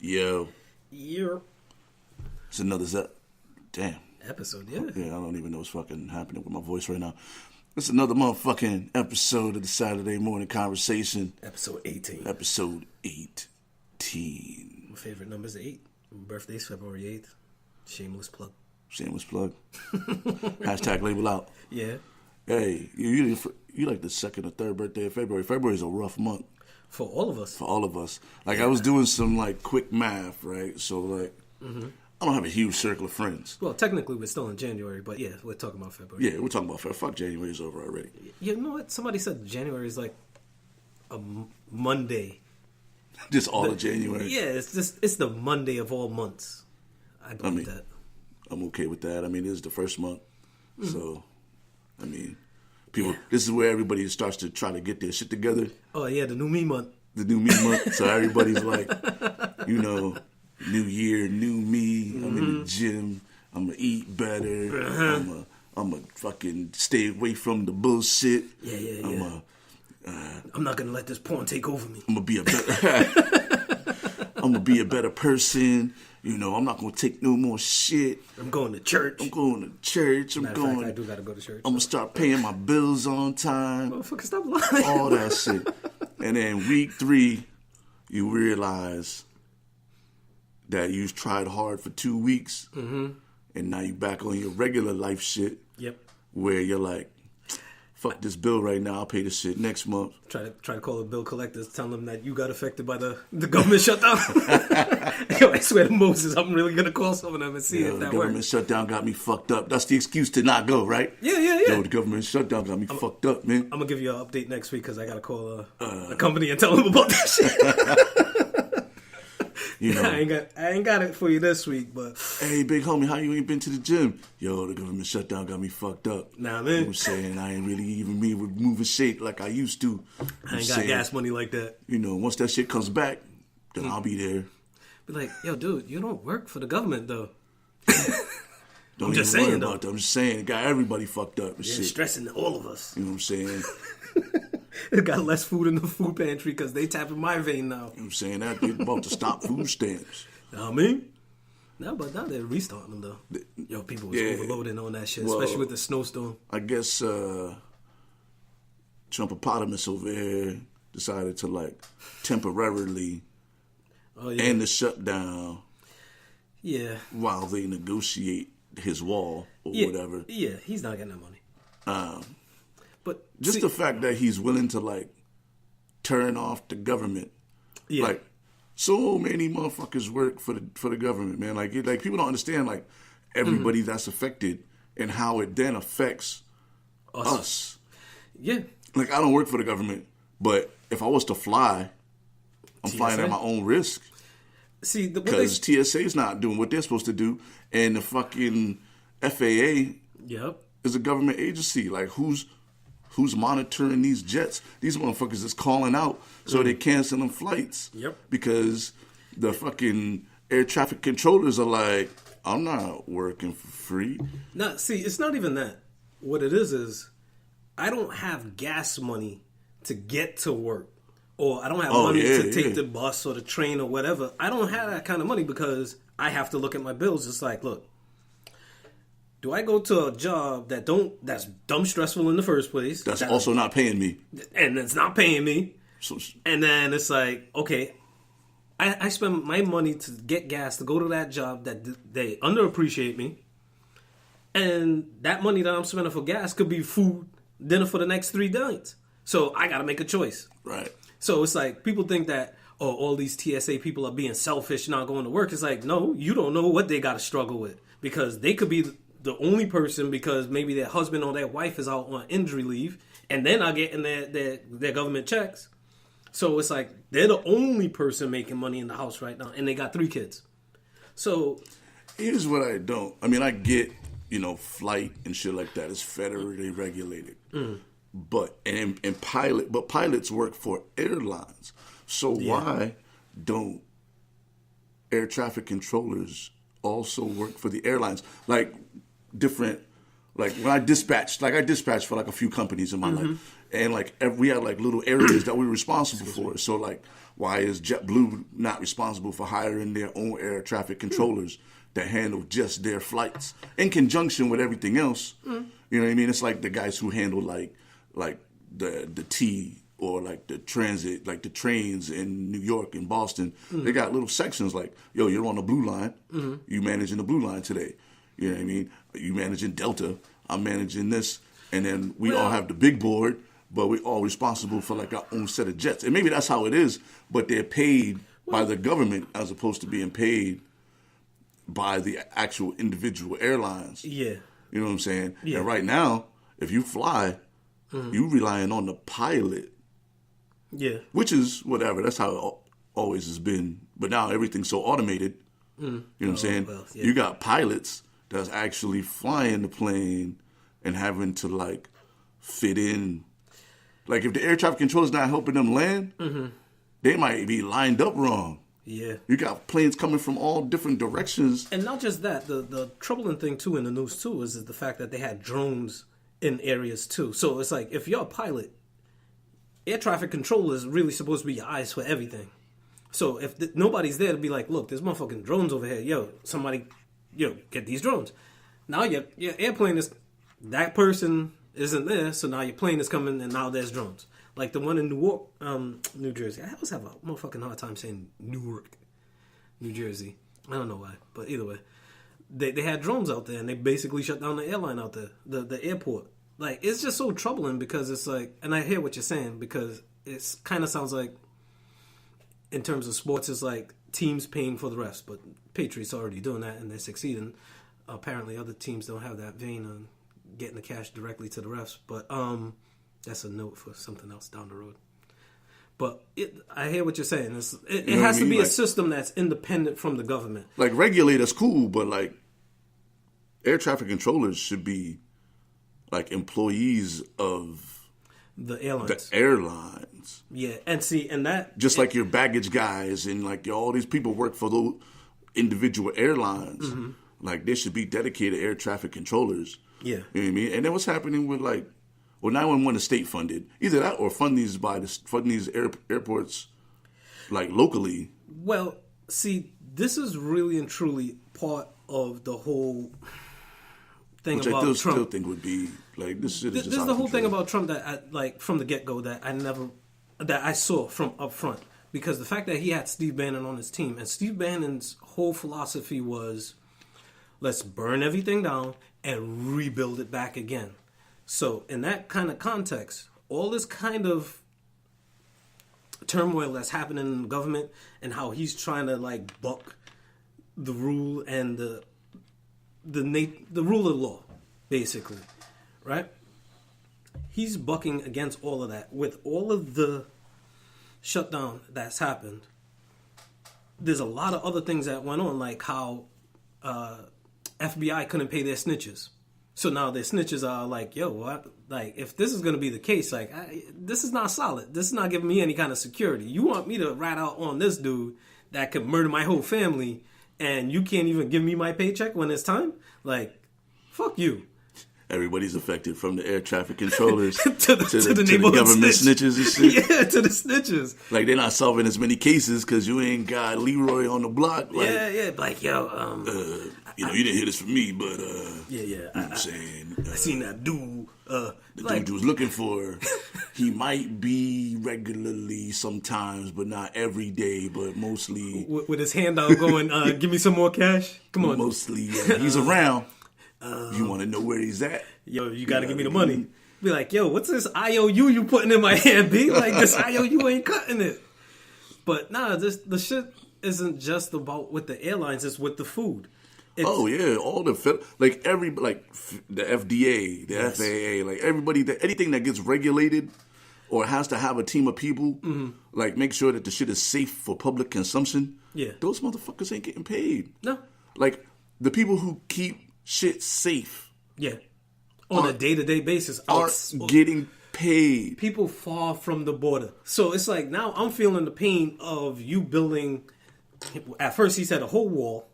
Yo. Year. It's another damn Episode, yeah. Yeah, I don't even know what's fucking happening with my voice right now. It's another motherfucking episode of the Saturday Morning Conversation. Episode 18. Episode 18. My favorite number is 8. My birthday's February 8th. Shameless plug. Shameless plug. Hashtag label out. Yeah. Hey, you like the second or third birthday of February. February's a rough month. For all of us. For all of us. Like, I was doing some, like, quick math, right? So, like, I don't have a huge circle of friends. Well, technically, we're still in January, but yeah, we're talking about February. Yeah, we're talking about February. Fuck, January's over already. You know what? Somebody said January is like a Monday. Just all of January. Yeah, it's the Monday of all months. I believe that. I'm okay with that. I mean, this is the first month. So, I mean, people, this is where everybody starts to try to get their shit together. Oh, yeah, the new me month. The new me month. So everybody's like, you know, new year, new me. I'm in the gym. I'm going to eat better. I'm going to fucking stay away from the bullshit. Yeah. I'm not going to let this porn take over me. I'm going to be a better... I'm going to be a better person. You know, I'm not going to take no more shit. I'm going to church. I do got to go to church. I'm going to start paying my bills on time. Motherfucker, stop lying. All that shit. And then week 3, you realize that you tried hard for 2 weeks. And now you back on your regular life shit. Yep. Where you're like, fuck this bill right now. I'll pay this shit next month. Try to call the bill collectors, tell them that you got affected by the government shutdown. Yo, I swear to Moses, I'm really gonna call some of them and see if that works. The government shutdown got me fucked up. That's the excuse to not go, right? Yeah. Yo, the government shutdown got me fucked up, man. I'm gonna give you an update next week because I gotta call a company and tell them about that shit. You know, I ain't got it for you this week, but hey, big homie, how you ain't been to the gym? Yo, the government shutdown got me fucked up. Nah, man. You know what I'm saying? I ain't really even me with moving shit like I used to. I ain't got gas money like that. You know, once that shit comes back, then I'll be there. Be like, yo, dude, you don't work for the government though. I'm just saying, though. I'm just saying, it got everybody fucked up and shit. Stressing all of us. You know what I'm saying? It got less food in the food pantry because they tapping my vein now. You know what I'm saying? That they're about to stop food stamps. Know what I mean? No, but now they're restarting them, though. Yo, people was overloading on that shit, especially with the snowstorm. I guess Trumpopotamus over here decided to, like, temporarily end the shutdown while they negotiate his wall or whatever. Yeah, he's not getting that money. But just the fact that he's willing to, like, turn off the government. Yeah. Like, so many motherfuckers work for the government, man. Like people don't understand, like, everybody that's affected and how it then affects us. Yeah. Like, I don't work for the government, but if I was to fly, I'm flying at my own risk. See, because TSA's not doing what they're supposed to do, and the fucking FAA is a government agency. Like, who's monitoring these jets? These motherfuckers is calling out, so they're canceling flights. Yep. Because the fucking air traffic controllers are like, I'm not working for free. No, see, it's not even that. What it is I don't have gas money to get to work. Or I don't have money to take the bus or the train or whatever. I don't have that kind of money because I have to look at my bills. It's like, look, do I go to a job that's dumb stressful in the first place? That's also not paying me. And it's not paying me. And then it's like, okay, I spend my money to get gas to go to that job that they underappreciate me. And that money that I'm spending for gas could be food, dinner for the next 3 nights. So I got to make a choice. Right. So it's like people think that, all these TSA people are being selfish, not going to work. It's like, no, you don't know what they got to struggle with. Because they could be the only person because maybe their husband or their wife is out on injury leave and they're not getting their government checks. So it's like they're the only person making money in the house right now and they got 3 kids. So here's what I don't. I mean, I get, flight and shit like that is federally regulated. But pilots work for airlines. So why don't air traffic controllers also work for the airlines? Like different Like when I dispatched for like a few companies in my life, and like we had like little areas that we were responsible for. So like, why is JetBlue not responsible for hiring their own air traffic controllers that handle just their flights in conjunction with everything else? You know what I mean? It's like the guys who handle like the T or like the transit, like the trains in New York and Boston. They got little sections like, yo, you're on the blue line. You managing the blue line today. You know what I mean? You managing Delta. I'm managing this. And then we all have the big board, but we're all responsible for like our own set of jets. And maybe that's how it is, but they're paid by the government as opposed to being paid by the actual individual airlines. Yeah. You know what I'm saying? Yeah. And right now, if you fly, you relying on the pilot. Yeah. Which is whatever. That's how it always has been. But now everything's so automated. You know what I'm saying? Well, yeah. You got pilots that's actually flying the plane and having to like fit in. Like if the air traffic controller's not helping them land, they might be lined up wrong. Yeah. You got planes coming from all different directions. And not just that, the troubling thing too in the news too is the fact that they had drones in areas too. So it's like if you're a pilot, air traffic control is really supposed to be your eyes for everything. So if nobody's there to be like, look, there's motherfucking drones over here. Yo, somebody, get these drones. Now your airplane is, that person isn't there, so now your plane is coming and now there's drones. Like the one in New Jersey. I always have a motherfucking hard time saying Newark, New Jersey. I don't know why, but either way. They had drones out there and they basically shut down the airline out there, the airport. Like, it's just so troubling because it's like, and I hear what you're saying because it kind of sounds like, in terms of sports, it's like teams paying for the refs, but Patriots are already doing that and they're succeeding. Apparently, other teams don't have that vein on getting the cash directly to the refs, but that's a note for something else down the road. But I hear what you're saying. It has to be a system that's independent from the government. Like regulators, cool, but like air traffic controllers should be like employees of the airlines. Yeah, and that just like your baggage guys and like all these people work for those individual airlines. Like there should be dedicated air traffic controllers. Yeah, you know what I mean. And then what's happening with like, well, 911 is state funded, either that or fund these airports like locally. Well, see, this is really and truly part of the whole thing Which about I Trump. still think would be like this shit is just This is out the of whole thing control. about Trump that I, like from the get go that I saw from up front, because the fact that he had Steve Bannon on his team, and Steve Bannon's whole philosophy was, let's burn everything down and rebuild it back again. So in that kind of context, all this kind of turmoil that's happening in the government and how he's trying to like buck the rule and the rule of law, basically, right? He's bucking against all of that. With all of the shutdown that's happened, there's a lot of other things that went on, like how FBI couldn't pay their snitches. So now their snitches are like, yo, what? Like, if this is going to be the case, like, this is not solid. This is not giving me any kind of security. You want me to rat out on this dude that could murder my whole family, and you can't even give me my paycheck when it's time? Like, fuck you. Everybody's affected, from the air traffic controllers to the government snitch. snitches and shit. Yeah, to the snitches. Like, they're not solving as many cases because you ain't got Leroy on the block. Like, Yeah. Like, yo, you didn't hear this from me, but Yeah. You know what I'm saying? I seen that dude. The dude you was looking for, he might be regularly sometimes, but not every day, but mostly. With his hand out going, give me some more cash? Come on. Mostly, he's around. You want to know where he's at? Yo, you got to give me the money. Be like, yo, what's this IOU you putting in my hand, B? Like, this IOU ain't cutting it. But nah, the shit isn't just about with the airlines, it's with the food. All the the FDA, the FAA, like everybody, anything that gets regulated or has to have a team of people, like make sure that the shit is safe for public consumption. Yeah, those motherfuckers ain't getting paid. No, like the people who keep shit safe, on a day-to-day basis, aren't getting paid. People far from the border, so it's like now I'm feeling the pain of you building. At first, he said a whole wall,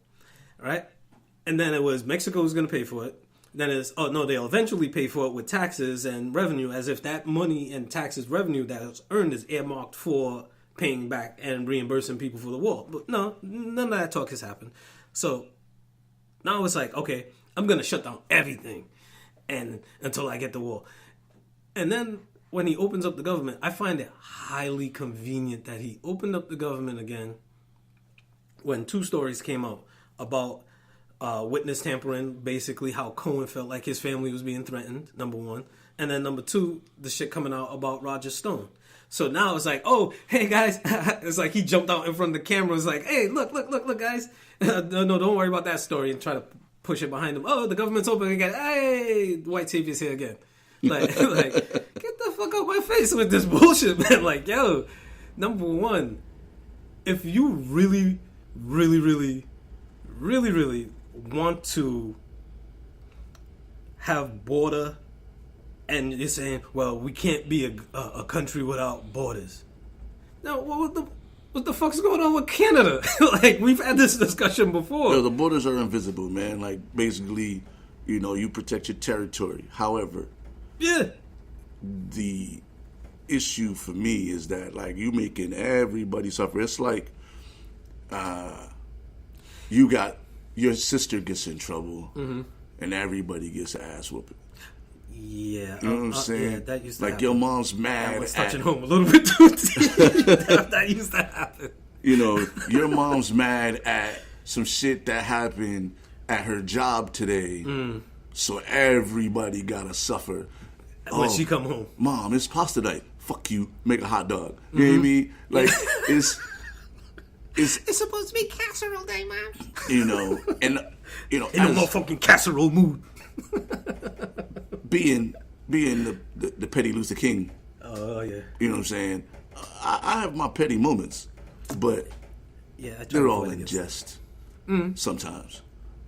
right? And then it was Mexico was going to pay for it. then it's, oh no, they'll eventually pay for it with taxes and revenue, as if that money and taxes revenue that is earned is earmarked for paying back and reimbursing people for the war. But no, none of that talk has happened. So now it's like, okay, I'm going to shut down everything and until I get the war. And then when he opens up the government, I find it highly convenient that he opened up the government again when 2 stories came out about witness tampering, basically how Cohen felt like his family was being threatened, number 1. And then number 2, the shit coming out about Roger Stone. So now it's like, oh, hey, guys. It's like he jumped out in front of the camera. It's like, hey, look, guys. No, don't worry about that story, and try to push it behind him. Oh, the government's open again. Hey, white savior's here again. Like, get the fuck out my face with this bullshit, man. Like, yo, number 1, if you really, really, really, really, really want to have border, and you're saying, well, we can't be a country without borders. Now, what the fuck's going on with Canada? Like, we've had this discussion before. Yo, the borders are invisible, man. Like, basically, you protect your territory. However, yeah, the issue for me is that, like, you making everybody suffer. It's like you got your sister gets in trouble, and everybody gets ass whooping. Yeah, you know what I'm saying? Yeah, that used to like happen. Your mom's mad. I was touching home a little bit too deep. That used to happen. Your mom's mad at some shit that happened at her job today, so everybody gotta suffer. When she come home, Mom, it's pasta night. Fuck you. Make a hot dog. You know what I mean? Like it's supposed to be casserole day, Mom. In a motherfucking casserole mood. being the petty Luther King. Oh yeah. You know what I'm saying? I have my petty moments, but they're all in jest sometimes.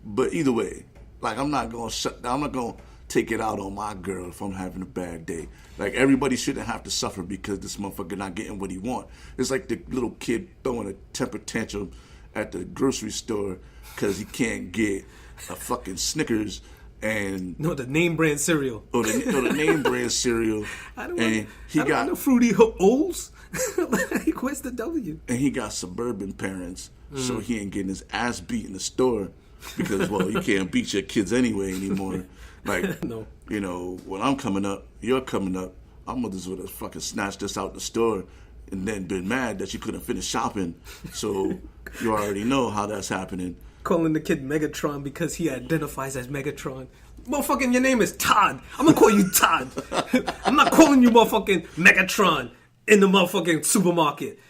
But either way, like, I'm not gonna shut down. I'm not gonna take it out on my girl if I'm having a bad day. Like, everybody shouldn't have to suffer because this motherfucker not getting what he want. It's like the little kid throwing a temper tantrum at the grocery store because he can't get a fucking Snickers and the name brand cereal. Or the name brand cereal. I don't want no Fruity O's. Like, where's the W? And he got suburban parents, so he ain't getting his ass beat in the store because, well, you can't beat your kids anyway anymore. Like, no. When I'm coming up, you're coming up, our mothers would have fucking snatched us out the store and then been mad that you couldn't finish shopping. So you already know how that's happening. Calling the kid Megatron because he identifies as Megatron. Motherfucking, your name is Todd. I'm gonna call you Todd. I'm not calling you motherfucking Megatron in the motherfucking supermarket.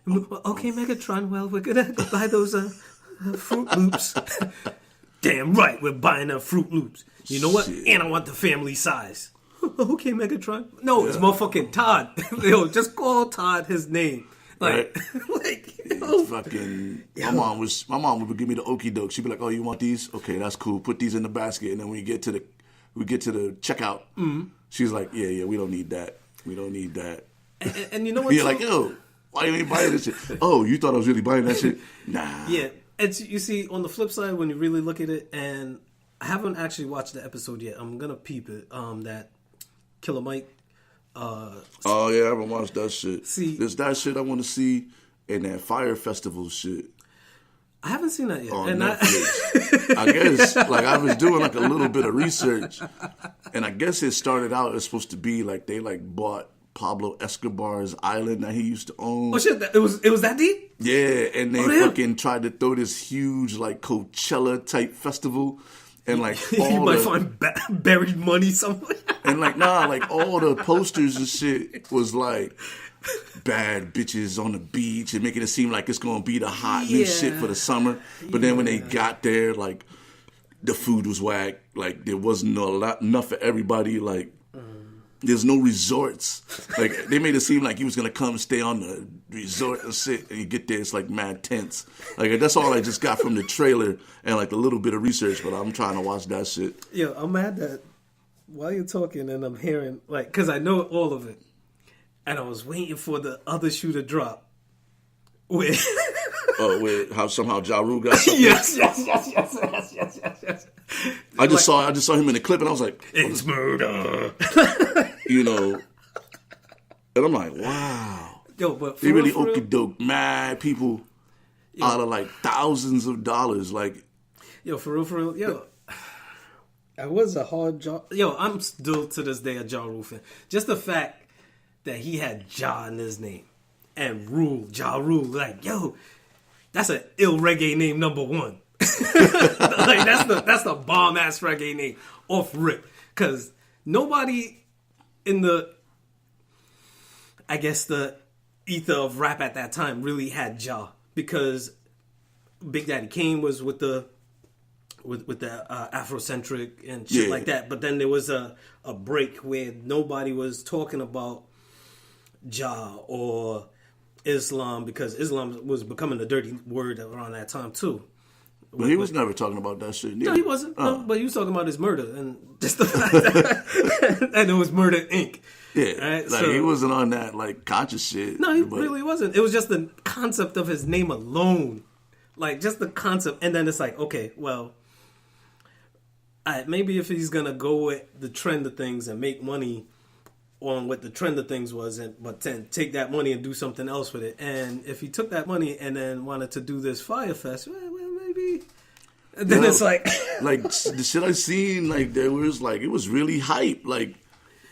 Okay, Megatron, well, we're gonna go buy those Fruit Loops. Damn right, we're buying Fruit Loops. You know what? Shit. And I want the family size. Okay, Megatron. No, it's motherfucking Todd. Yo, just call Todd his name. Like, right. Fucking. My mom would give me the okie doke. She'd be like, "Oh, you want these? Okay, that's cool. Put these in the basket." And then when we get to the checkout, she's like, "Yeah, we don't need that. We don't need that." And you know what? You're like, "Yo, why you ain't buying this shit?" Oh, you thought I was really buying that shit? Nah. Yeah. You see, on the flip side, when you really look at it, and I haven't actually watched the episode yet. I'm gonna peep it. That Killer Mike. Oh yeah, I haven't watched that shit. See, there's that shit I want to see, and that Fire Festival shit. I haven't seen that yet. On and Netflix. I guess, like, I was doing like a little bit of research, and I guess it started out as supposed to be like they like bought Pablo Escobar's island that he used to own. Oh shit! It was that deep? Yeah, and they fucking tried to throw this huge like Coachella type festival, and like you might find buried money somewhere. And like like all the posters and shit was like bad bitches on the beach and making it seem like it's gonna be the hot new shit for the summer. But then when they got there, like the food was whack. Like there wasn't enough for everybody. Like there's no resorts. Like they made it seem like he was gonna come stay on the resort and sit, and you get there, it's like mad tents. Like that's all I just got from the trailer and like a little bit of research. But I'm trying to watch that shit. Yeah, I'm mad that while you're talking and I'm hearing, like, because I know all of it, and I was waiting for the other shoe to drop. Where how somehow Ja Rule got something? Yes. I just saw him in the clip, and I was like, it's murder. You know, and I'm like, wow. Yo, but they really okie doke mad people out of like thousands of dollars. Like, yo, for real, yo. It was a hard job. Yo, I'm still to this day a Ja Rule fan. Just the fact that he had Ja in his name and Ja Rule, like, yo, that's an ill reggae name number one. Like that's the bomb ass reggae name off rip. Cause nobody in the, I guess the ether of rap at that time really had Ja, because Big Daddy Kane was with the Afrocentric and shit like that. But then there was a break where nobody was talking about Ja or Islam, because Islam was becoming a dirty word around that time too. But he was never talking about that shit. No, he wasn't. No, but he was talking about his murder and just the fact that and it was Murder Inc. Yeah, right? Like he wasn't on that like conscious shit. No, he really wasn't. It was just the concept of his name alone, like just the concept. And then it's like, okay, well, maybe if he's gonna go with the trend of things and make money on what the trend of things was, but then take that money and do something else with it. And if he took that money and then wanted to do this Fyre Fest, well, maybe. And then it's like, like the shit I seen, like there was like it was really hype. Like,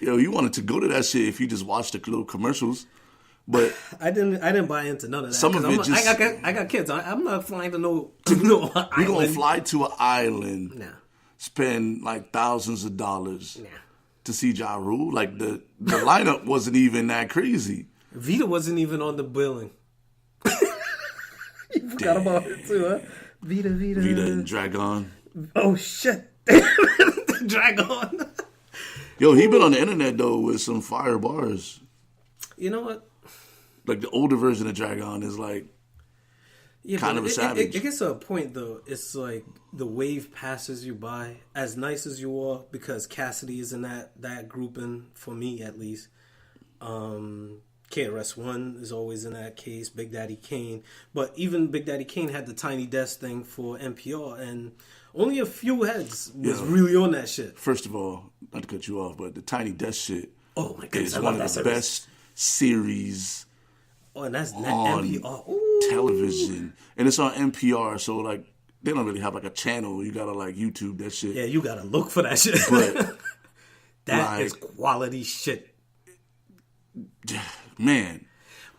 you wanted to go to that shit if you just watched the little commercials. But I didn't buy into none of that. Some of it just I got kids. I'm not flying to no island. We're gonna fly to an island. Nah. Spend like thousands of dollars. Nah. To see Ja Rule. Like the lineup wasn't even that crazy. Vita wasn't even on the billing. You forgot about it too, huh? Vita and Dragon. Oh shit. Dragon. Yo, he been on the internet though with some fire bars. You know what? Like the older version of Dragon is like kind of a savage. It gets to a point though. It's like the wave passes you by. As nice as you are, because Cassidy is in that grouping for me at least. KRS-One is always in that case. Big Daddy Kane, but even Big Daddy Kane had the Tiny Desk thing for NPR, and only a few heads was really on that shit. First of all, not to cut you off, but the Tiny Desk shit. Oh my goodness, is one of the best series. Oh, and that's on NPR television, and it's on NPR. So like, they don't really have like a channel. You gotta like YouTube that shit. Yeah, you gotta look for that shit. But that is quality shit, man.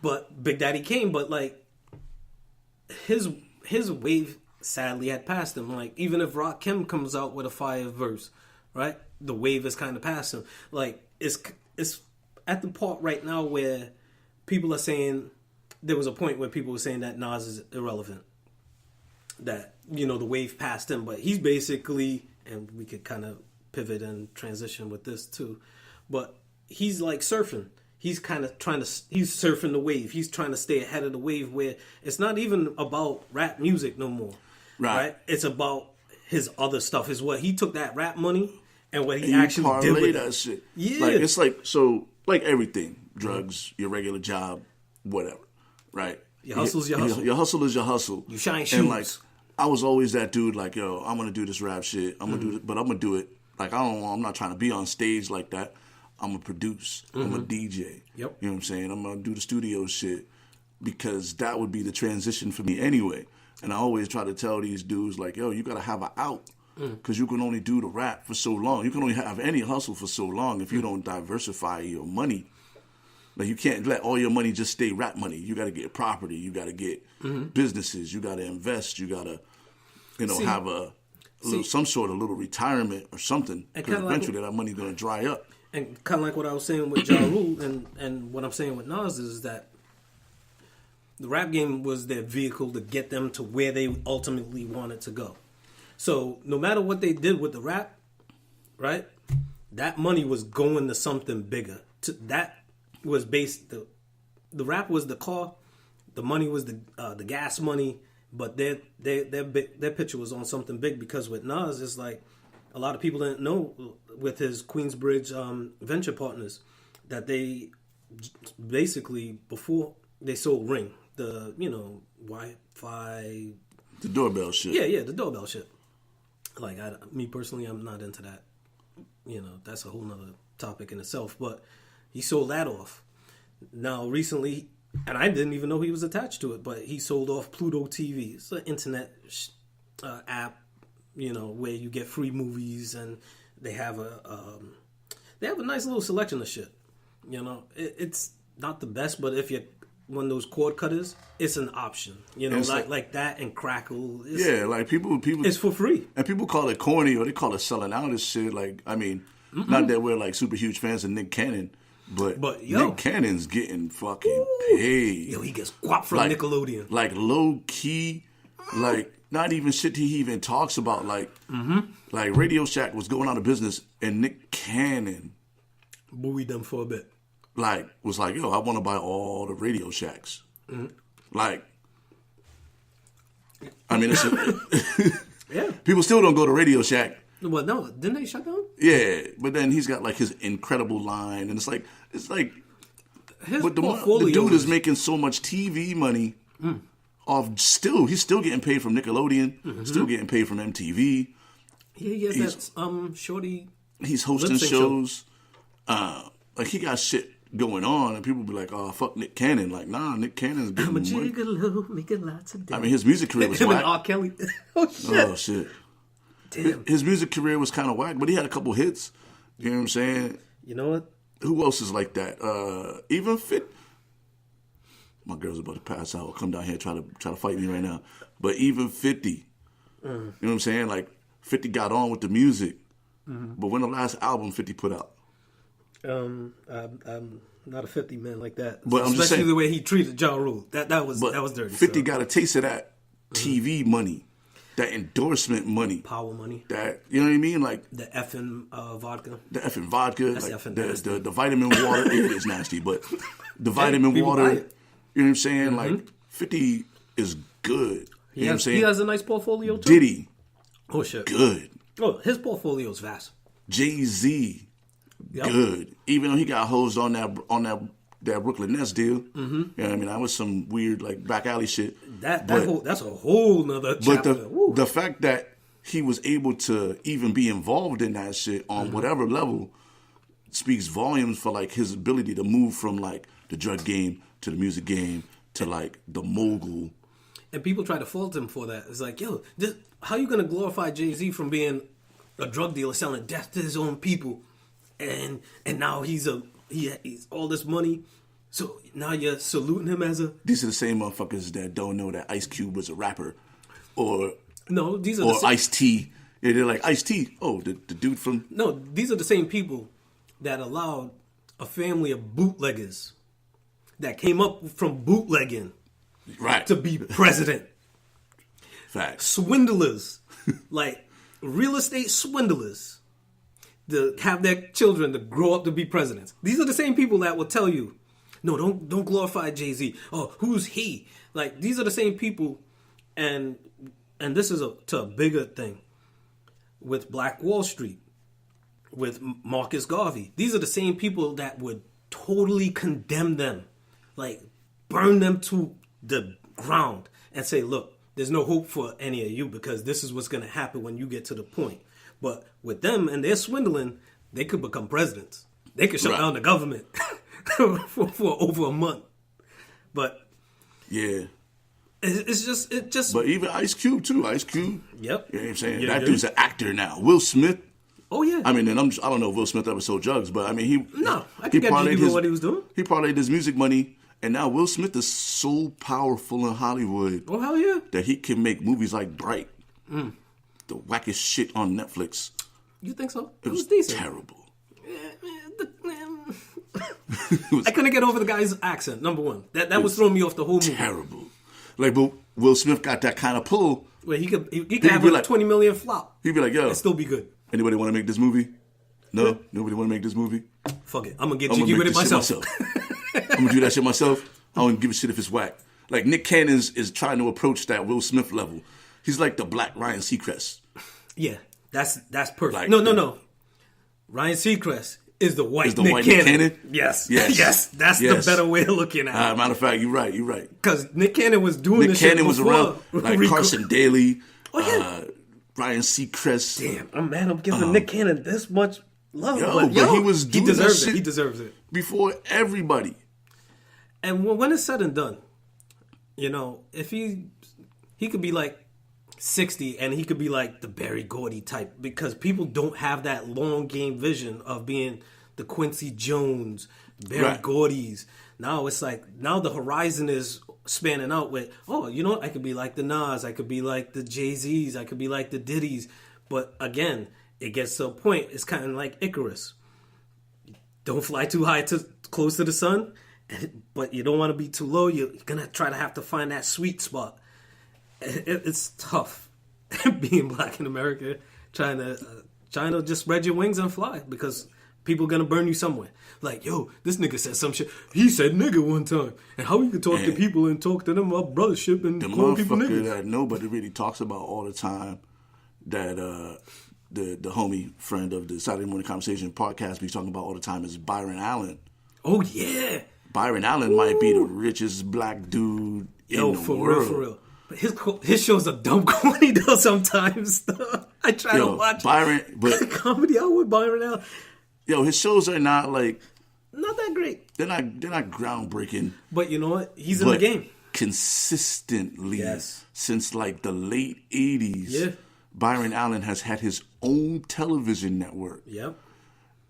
But Big Daddy Kane, but like his wave sadly had passed him. Like even if Rakim comes out with a fire verse, right, the wave is kind of past him. Like it's at the part right now where people are saying, there was a point where people were saying that Nas is irrelevant, that the wave passed him, but he's basically, and we could kind of pivot and transition with this too, but he's like surfing. He's kind of he's surfing the wave. He's trying to stay ahead of the wave, where it's not even about rap music no more. Right? It's about his other stuff. Is what he took that rap money and what he actually did with that shit. Yeah. Like it's like, so like everything, drugs, your regular job, whatever, right? Your hustle's your hustle. Your hustle is your hustle. You shine shoes. And like, I was always that dude. Like, yo, I'm gonna do this rap shit. I'm gonna do it, but I'm gonna do it. Like, I'm not trying to be on stage like that. I'm gonna produce. I'm a DJ. Yep. You know what I'm saying? I'm gonna do the studio shit, because that would be the transition for me anyway. And I always try to tell these dudes, like, yo, you gotta have an out, because you can only do the rap for so long. You can only have any hustle for so long if you don't diversify your money. Like, you can't let all your money just stay rap money. You gotta get property. You gotta get businesses. You gotta invest. You gotta, have some sort of little retirement or something, because eventually that money's gonna dry up. And kind of like what I was saying with Ja Rule and what I'm saying with Nas is that the rap game was their vehicle to get them to where they ultimately wanted to go. So no matter what they did with the rap, right, that money was going to something bigger. That was based, the rap was the car, the money was the gas money, but their picture was on something big, because with Nas, it's like, a lot of people didn't know with his Queensbridge venture partners that they basically, before they sold Ring, the Wi-Fi, the doorbell shit. Yeah, the doorbell shit. Like, me personally, I'm not into that. That's a whole nother topic in itself. But he sold that off. Now, recently, and I didn't even know he was attached to it, but he sold off Pluto TV. It's an internet app, where you get free movies, and they have a nice little selection of shit. It's not the best, but if you're one of those cord cutters, it's an option. Like that and Crackle. Like people. It's for free, and people call it corny or they call it selling out and shit. Like, I mean, not that we're like super huge fans of Nick Cannon, but Nick Cannon's getting fucking paid. Yo, he gets guap from Nickelodeon. Like low key, like not even shit he even talks about. Like, like Radio Shack was going out of business, and Nick Cannon buoyed them for a bit. Like, was like, yo, I want to buy all the Radio Shacks. Like, I mean, it's people still don't go to Radio Shack. Well, no, didn't they shut down? Yeah, but then he's got like his incredible line, and it's like his but the dude is making so much TV money off. He's still getting paid from Nickelodeon, still getting paid from MTV. Yeah, he has that shorty. He's hosting shows. Like, he got shit going on, and people be like, "Oh, fuck Nick Cannon." Like, nah, Nick Cannon's getting money. I'm a gigolo, making lots of. I mean, his music career was whack. And R. Kelly. Oh shit. Damn. His music career was kind of whack, but he had a couple hits. You know what I'm saying? You know what? Who else is like that? Even Fit. My girl's about to pass out. Come down here, try to fight me right now. But even 50. You know what I'm saying? Like, 50 got on with the music. But when the last album 50 put out? I'm not a 50 man like that. But I'm just saying, the way he treated Ja Rule. That was dirty. 50 got a taste of that TV money, that endorsement money, power money. That, you know what I mean? Like the effing vodka. The effing vodka. That's like effing the vitamin water. It is nasty, but the vitamin water. You know what I'm saying? Like 50 is good. You know what I'm saying? He has a nice portfolio too. Diddy. Oh shit. Good. Oh, his portfolio is vast. Jay-Z. Yep. Good. Even though he got hosed on that Brooklyn Nets deal. You know what I mean? That was some weird, like, back alley shit. That's a whole nother chapter. But the fact that he was able to even be involved in that shit on whatever level speaks volumes for, like, his ability to move from, like, the drug game to the music game to, like, the mogul. And people try to fault him for that. It's like, yo, how you going to glorify Jay-Z from being a drug dealer selling death to his own people? And now he's all this money, so now you're saluting him as a. These are the same motherfuckers that don't know that Ice Cube was a rapper, or no, these are or Ice-T. Yeah, they're like Ice-T. Oh, the dude from. No, these are the same people that allowed a family of bootleggers that came up from bootlegging, right, to be president. Facts. Swindlers, like real estate swindlers. To have their children to grow up to be presidents. These are the same people that will tell you, no, don't glorify Jay-Z. Oh, who's he? Like, these are the same people, and this is to a bigger thing with Black Wall Street, with Marcus Garvey. These are the same people that would totally condemn them, like burn them to the ground and say, look, there's no hope for any of you because this is what's going to happen when you get to the point. But with them and their swindling, they could become presidents. They could shut down the government for over a month. But yeah, it's just. But even Ice Cube too. Ice Cube. Yep. You know what I'm saying? That dude's an actor now. Will Smith. Oh yeah. I mean, and I don't know if Will Smith ever sold drugs, but I mean I think he knew what he was doing. He parlayed his music money, and now Will Smith is so powerful in Hollywood. Oh hell yeah! That he can make movies like Bright. The wackest shit on Netflix. You think so? It was decent. Terrible. I couldn't get over the guy's accent. Number one, that was throwing me off the whole movie. Terrible. Like, but Will Smith got that kind of pull. Where he could have like 20 million flop. He'd be like, yo, and still be good. Anybody want to make this movie? No, nobody want to make this movie. Fuck it, I'm gonna get jiggy with it myself. I'm gonna do that shit myself. I don't give a shit if it's whack. Like Nick Cannon is trying to approach that Will Smith level. He's like the black Ryan Seacrest. Yeah, that's perfect. Like, no. Ryan Seacrest is the white Nick Cannon. Cannon. Yes. That's the better way of looking at it. Matter of fact, you're right. Because Nick Cannon was doing this shit before. Nick Cannon was around, like Carson Daly. Oh yeah. Ryan Seacrest. Damn, I'm mad I'm giving Nick Cannon this much love. But he deserves it. He deserves it. Before everybody. And when it's said and done, you know, if he could be like 60 and he could be like the Berry Gordy type, because people don't have that long game vision of being the Quincy Jones, Berry Gordys. Now it's like, now the horizon is spanning out with, oh, you know what? I could be like the Nas, I could be like the Jay-Z's, I could be like the Diddy's. But again, it gets to a point, it's kind of like Icarus. Don't fly too high close to the sun, but you don't want to be too low. You're going to try to have to find that sweet spot. It's tough being black in America, trying to just spread your wings and fly, because people gonna burn you somewhere. Like, yo, this nigga said some shit. He said nigga one time. And how you can talk to people and talk to them about brothership and call people niggas. That nobody really talks about all the time, that the homie friend of the Saturday Morning Conversation podcast be talking about all the time, is Byron Allen. Oh, yeah. Byron Allen might be the richest black dude in the world. For real. But his shows are dumb corny though sometimes. I try to watch comedy out with Byron Allen. Yo, his shows are not that great. They're not groundbreaking. But you know what? He's in the game. Consistently, since like the late 80s, Byron Allen has had his own television network. Yep.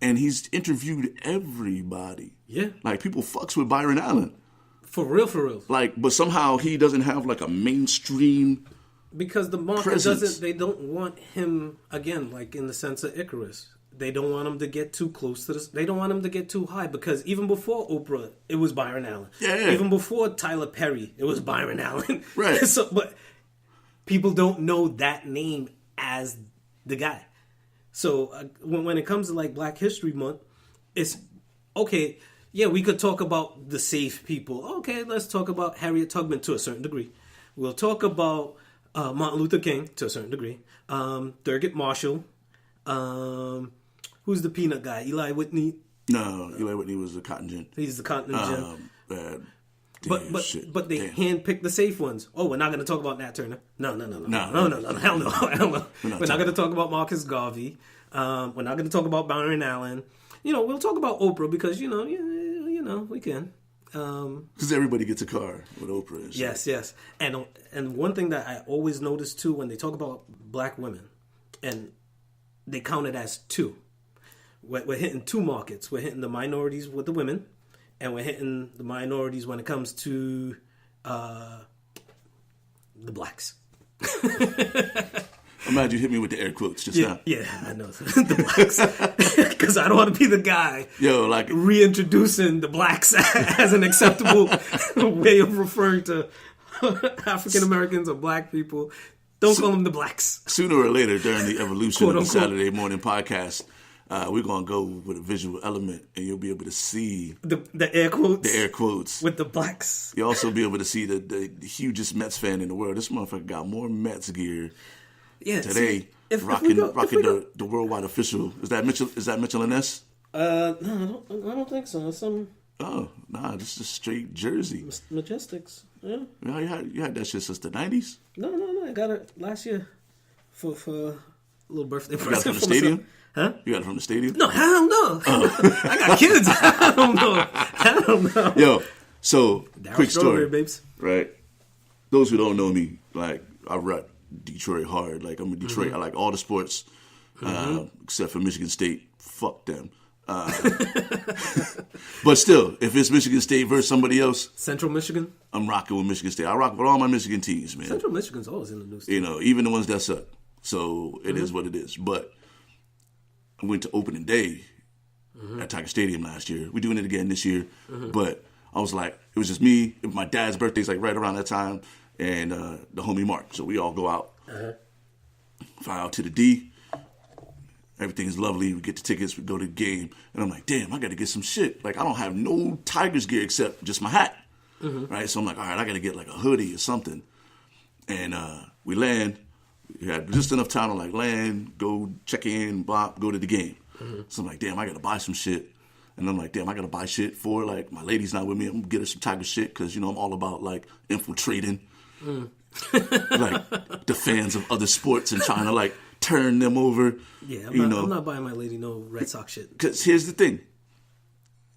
And he's interviewed everybody. Yeah. Like, people fucks with Byron Allen. For real. Like, but somehow he doesn't have like a mainstream because the market presence. they don't want him, again, like in the sense of Icarus. They don't want him to get too close to this. They don't want him to get too high, because even before Oprah, it was Byron Allen. Yeah. Even before Tyler Perry, it was Byron Allen. Right. But people don't know that name as the guy. So when it comes to like Black History Month, it's okay. Yeah, we could talk about the safe people. Okay, let's talk about Harriet Tubman to a certain degree. We'll talk about Martin Luther King to a certain degree. Thurgood Marshall. Who's the peanut guy? Eli Whitney? No, Eli Whitney was the cotton gin. He's the cotton gin. But they handpicked the safe ones. Oh, we're not going to talk about Nat Turner. No. Hell no. We're not going to talk about Marcus Garvey. We're not going to talk about Byron Allen. You know, we'll talk about Oprah because, you know, we can. Because everybody gets a car with Oprah. And shit. Yes. And one thing that I always notice, too, when they talk about black women, and they count it as two. We're hitting two markets. We're hitting the minorities with the women, and we're hitting the minorities when it comes to the blacks. I'm glad you hit me with the air quotes just now. Yeah, I know. The blacks. Because I don't want to be the guy reintroducing the blacks as an acceptable way of referring to African Americans or black people. Don't call them the blacks. Sooner or later, during the evolution of the Saturday Morning Podcast, we're going to go with a visual element, and you'll be able to see the air quotes. The air quotes. With the blacks. You'll also be able to see the hugest Mets fan in the world. This motherfucker got more Mets gear today, rocking the worldwide official. Is that Mitchell and S? No, I don't think so. It's some... Oh, nah, this is straight Jersey. Majestics, yeah. You had that shit since the 90s? No, I got it last year for a little birthday present. You got it from the stadium? Myself. Huh? You got it from the stadium? No, hell no. Oh. I got kids. I don't know. Yo, so, quick story. Babes. Right? Those who don't know me, like, I rep Detroit hard. Like, I'm in Detroit. Mm-hmm. I like all the sports, except for Michigan State. Fuck them. But still, if it's Michigan State versus somebody else, Central Michigan, I'm rocking with Michigan State. I rock with all my Michigan teams, man. Central Michigan's always in the news. You know, even the ones that suck. So it is what it is. But I went to opening day at Tiger Stadium last year. We're doing it again this year. But I was like, it was just me. My dad's birthday's like right around that time, and the homie Mark. So we all go out, fly out to the D. Everything is lovely. We get the tickets. We go to the game. And I'm like, damn, I got to get some shit. Like, I don't have no Tigers gear except just my hat. Right? So I'm like, all right, I got to get like a hoodie or something. And we land. We had just enough time to like land, go check in, blah, go to the game. So I'm like, damn, I got to buy some shit. And I'm like, damn, I got to buy shit for like, my lady's not with me. I'm going to get her some Tiger shit because, you know, I'm all about like infiltrating. like the fans of other sports and trying to like turn them over. Yeah, I'm not buying my lady no Red Sox shit. Because here's the thing.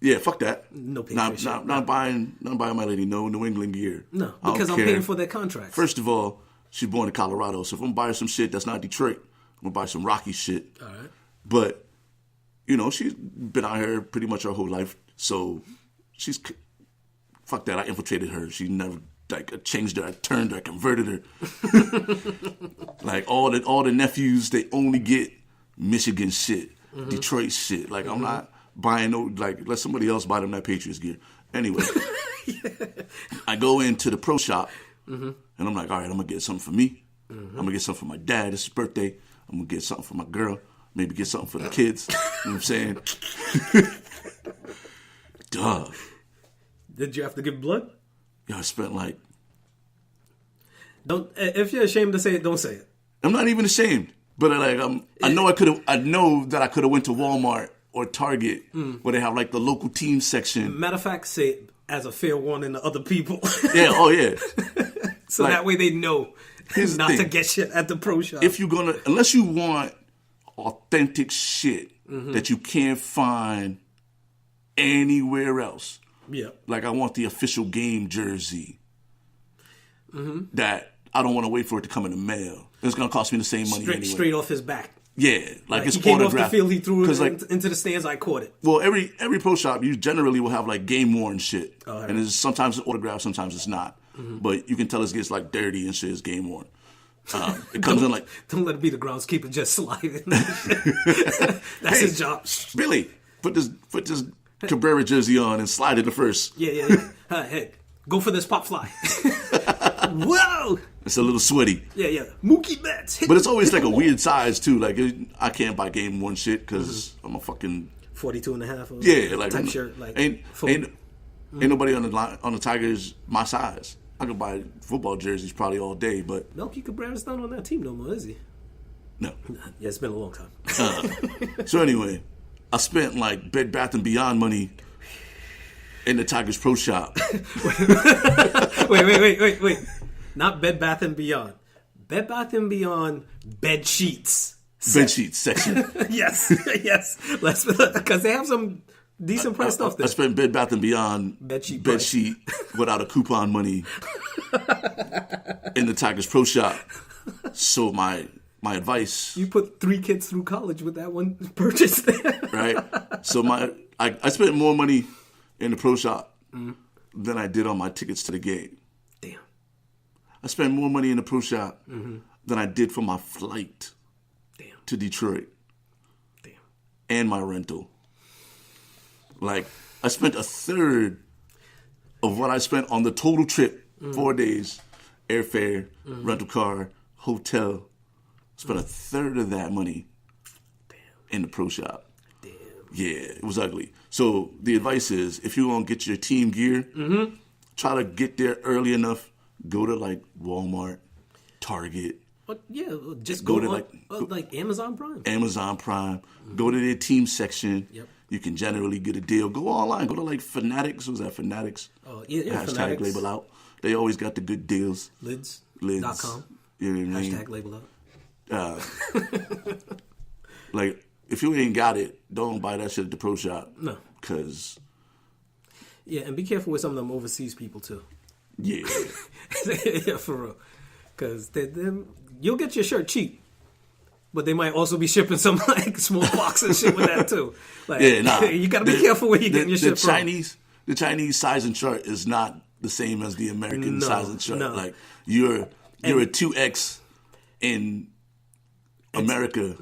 Yeah, fuck that. No Patriot shit. Not buying my lady no New England gear. No, because I'm paying for their contracts. First of all, she's born in Colorado, so if I'm buying some shit that's not Detroit, I'm gonna buy some Rocky shit. All right. But you know, she's been out here pretty much her whole life, so she's fuck that. I infiltrated her. She never like changed her. I turned her. I converted her. Like all the nephews, they only get Michigan shit, Detroit shit. Like I'm not buying no like let somebody else buy them that Patriots gear. Anyway, I go into the pro shop and I'm like, all right, I'm gonna get something for me. I'm gonna get something for my dad. It's his birthday. I'm gonna get something for my girl. Maybe get something for the kids. You know what I'm saying? Duh. Did you have to give blood? Yeah, I spent like. Don't. If you're ashamed to say it, don't say it. I'm not even ashamed, but like I know that I could have went to Walmart or Target where they have like the local team section. Matter of fact, say it as a fair warning to other people. Yeah. Oh yeah. So like, that way they know not to get shit at the pro shop. If you're gonna, unless you want authentic shit that you can't find anywhere else. Yeah. Like I want the official game jersey that I don't want to wait for it to come in the mail. It's going to cost me the same money anyway. Straight off his back. Yeah. Like it's he came autographed. off the field, he threw it like, into the stands, I caught it. Well, every pro shop, you generally will have like game worn shit. Oh, and it's, sometimes it's autographed, sometimes it's not. But you can tell it gets like dirty and shit, it's game worn. It comes in like... Don't let it be the groundskeeper just sliding. That's his job. Billy, put this Cabrera jersey on and slide it to first. Yeah. Hey, go for this pop fly. Whoa! It's a little sweaty. Yeah. Mookie Betts. But it's always like a weird size too. Like I can't buy game worn shit because I'm a fucking 42 and a half. Like type shirt. Like ain't nobody on the Tigers my size. I could buy football jerseys probably all day, but Melky Cabrera's not on that team no more, is he? No. Yeah, it's been a long time. So anyway, I spent like Bed Bath & Beyond money in the Tigers Pro Shop. Wait. Not Bed Bath & Beyond. Bed Bath & Beyond bed sheets. Bed sheets section. Yes. Because they have some decent price stuff there. I spent Bed Bath & Beyond bed sheet without a coupon money in the Tigers Pro Shop. So my advice... You put 3 kids through college with that one purchase there. Right? So I spent more money in the pro shop than I did on my tickets to the game. Damn. I spent more money in the pro shop than I did for my flight to Detroit. Damn. And my rental. Like, I spent a third of what I spent on the total trip, 4 days, airfare, rental car, hotel. Spent a third of that money in the pro shop. Damn. Yeah, it was ugly. So the advice is, if you're going to get your team gear, try to get there early enough. Go to like Walmart, Target. But yeah, just go to like Amazon Prime. Amazon Prime. Go to their team section. Yep. You can generally get a deal. Go online. Go to like Fanatics. Was that Fanatics? Oh, yeah. Hashtag Fanatics. label out. They always got the good deals. Lids.com. You know what I mean? Hashtag label out. Like, if you ain't got it, don't buy that shit at the pro shop. No. Because... Yeah, and be careful with some of them overseas people, too. Yeah. Yeah, for real. Because you'll get your shirt cheap. But they might also be shipping some like small box and shit with that, too. Like, yeah, nah. You got to be careful where you're getting your shit from. The Chinese size and chart is not the same as the American size and chart. No. Like, you're a 2X in... America,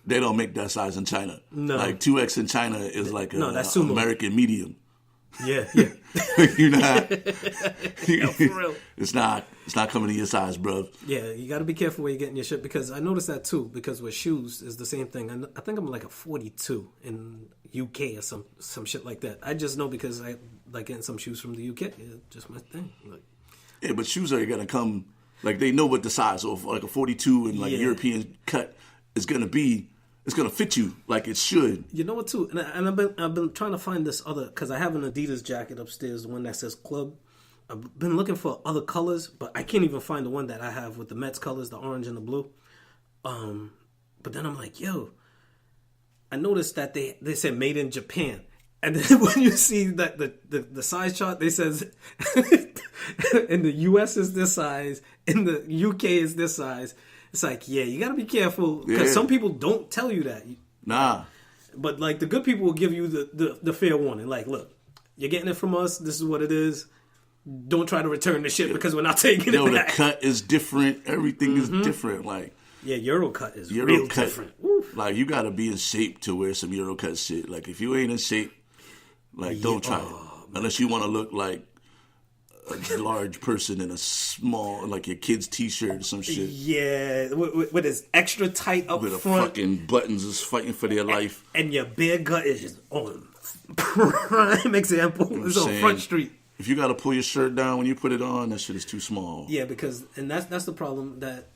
they don't make that size in China. No. Like 2X in China is like that's American medium. Yeah. You're not. No, for real. It's not coming to your size, bro. Yeah, you got to be careful where you're getting your shit because I noticed that too. Because with shoes is the same thing. I think I'm like a 42 in UK or some shit like that. I just know because I like getting some shoes from the UK. It's just my thing. Like, yeah, but shoes are gonna come. Like, they know what the size of like a 42 and like a European cut is going to be. It's going to fit you like it should. You know what, too? And I've been trying to find this other... Because I have an Adidas jacket upstairs, the one that says Club. I've been looking for other colors, but I can't even find the one that I have with the Mets colors, the orange and the blue. But then I'm like, yo, I noticed that they said made in Japan. And then when you see that the size chart, they says in the US is this size, in the UK is this size. It's like, yeah, you got to be careful because some people don't tell you that. Nah. But like the good people will give you the fair warning. Like, look, you're getting it from us. This is what it is. Don't try to return the shit because we're not taking it back. The cut is different. Everything is different. Like, yeah, Euro cut is real different. Oof. Like, you got to be in shape to wear some Euro cut shit. Like, if you ain't in shape, like, don't try it. Unless you want to look like a large person in a small, like your kid's t-shirt or some shit. Yeah, with his extra tight up with front. With fucking buttons is fighting for their life. And your bare gut is just on prime example. You know it's on Front Street. If you got to pull your shirt down when you put it on, that shit is too small. Yeah, because, and that's the problem that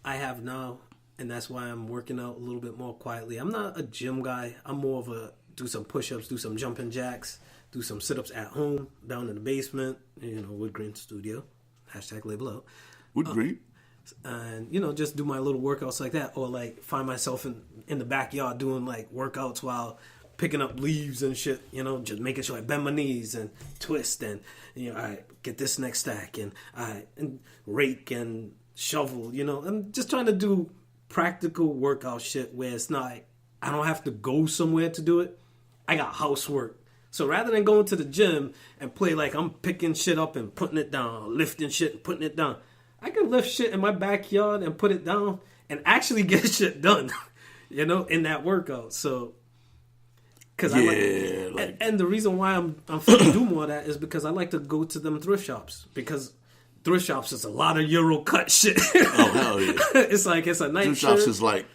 I have now, and that's why I'm working out a little bit more quietly. I'm not a gym guy. I'm more of a do some push-ups, do some jumping jacks, do some sit-ups at home, down in the basement, Wood Green Studio, #label out. Wood Green. And, just do my little workouts like that, or like find myself in the backyard doing like workouts while picking up leaves and shit, just making sure I bend my knees and twist and, I get this next stack and and rake and shovel, I'm just trying to do practical workout shit where it's not, I don't have to go somewhere to do it. I got housework. So rather than going to the gym and play like I'm picking shit up and putting it down, lifting shit and putting it down, I can lift shit in my backyard and put it down and actually get shit done, in that workout. So, cause and the reason why I'm fucking do more of that is because I like to go to them thrift shops because thrift shops is a lot of Euro cut shit. Oh hell yeah! It's like it's a nice thrift shops is like.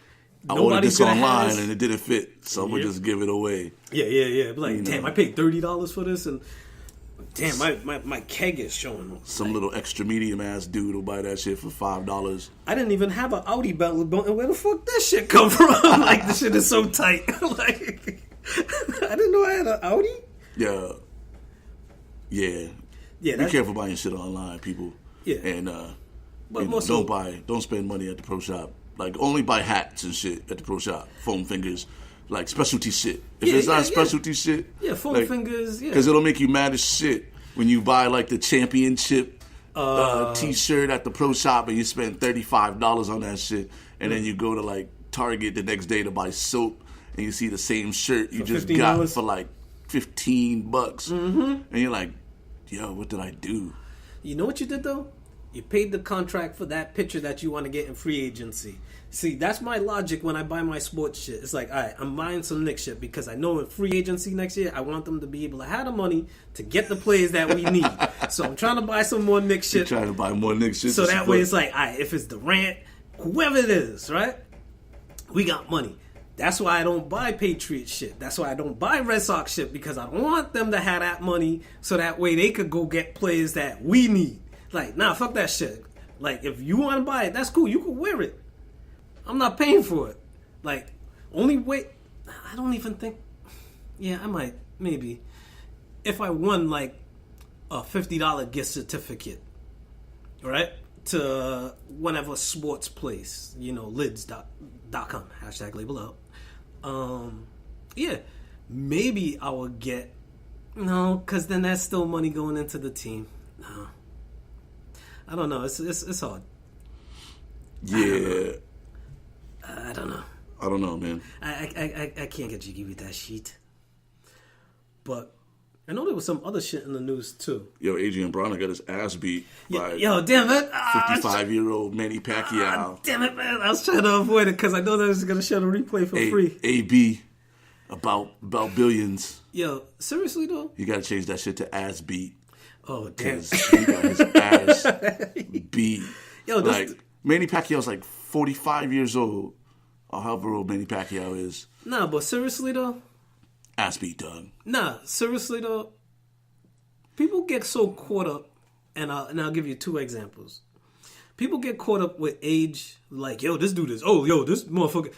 I ordered this online and it didn't fit, so I'm gonna just give it away. Yeah. Like, damn, I paid $30 for this, and damn, my keg is showing. Some little extra medium ass dude will buy that shit for $5. I didn't even have an Audi belly button. Where the fuck that shit come from? Like, this shit is so tight. Like, I didn't know I had an Audi. Yeah. Be careful buying shit online, people. Yeah, and don't spend money at the pro shop. Like, only buy hats and shit at the pro shop. Foam fingers. Like, specialty shit. If it's not specialty shit. Yeah, foam fingers, yeah. Because it'll make you mad as shit when you buy, like, the championship t-shirt at the pro shop and you spend $35 on that shit. And then you go to, like, Target the next day to buy soap and you see the same shirt you just $15. Got for, like, $15. Mm-hmm. And you're like, yo, what did I do? You know what you did, though? You paid the contract for that picture that you want to get in free agency. See, that's my logic when I buy my sports shit. It's like, all right, I'm buying some Knicks shit because I know in free agency next year, I want them to be able to have the money to get the players that we need. So I'm trying to buy some more Knicks shit. You're trying to buy more Knicks shit. So that way it's like, all right, if it's Durant, whoever it is, right? We got money. That's why I don't buy Patriot shit. That's why I don't buy Red Sox shit because I don't want them to have that money so that way they could go get players that we need. Like, nah, fuck that shit. Like, if you want to buy it, that's cool. You can wear it. I'm not paying for it. Like, only way... I don't even think... Yeah, I might. Maybe. If I won, like, a $50 gift certificate, right? To whatever sports place. Lids.com. #label out. Yeah. Maybe I would get... No, because then that's still money going into the team. No. I don't know. It's hard. Yeah. I don't know. I don't know, man. I can't get jiggy with that shit. But I know there was some other shit in the news too. Yo, Adrian Broner got his ass beat by damn it, 55-year-old Manny Pacquiao. Damn it, man! I was trying to avoid it because I know that was gonna show the replay for free. AB about billions. Yo, seriously though, you gotta change that shit to ass beat. Oh damn! He got his ass beat. Yo, Manny Pacquiao's like 45 years old, or however old Manny Pacquiao is. Nah, but seriously though, ass beat, dog. Nah, seriously though, people get so caught up, and I'll give you 2 examples. People get caught up with age, like, yo, this dude is, this motherfucker.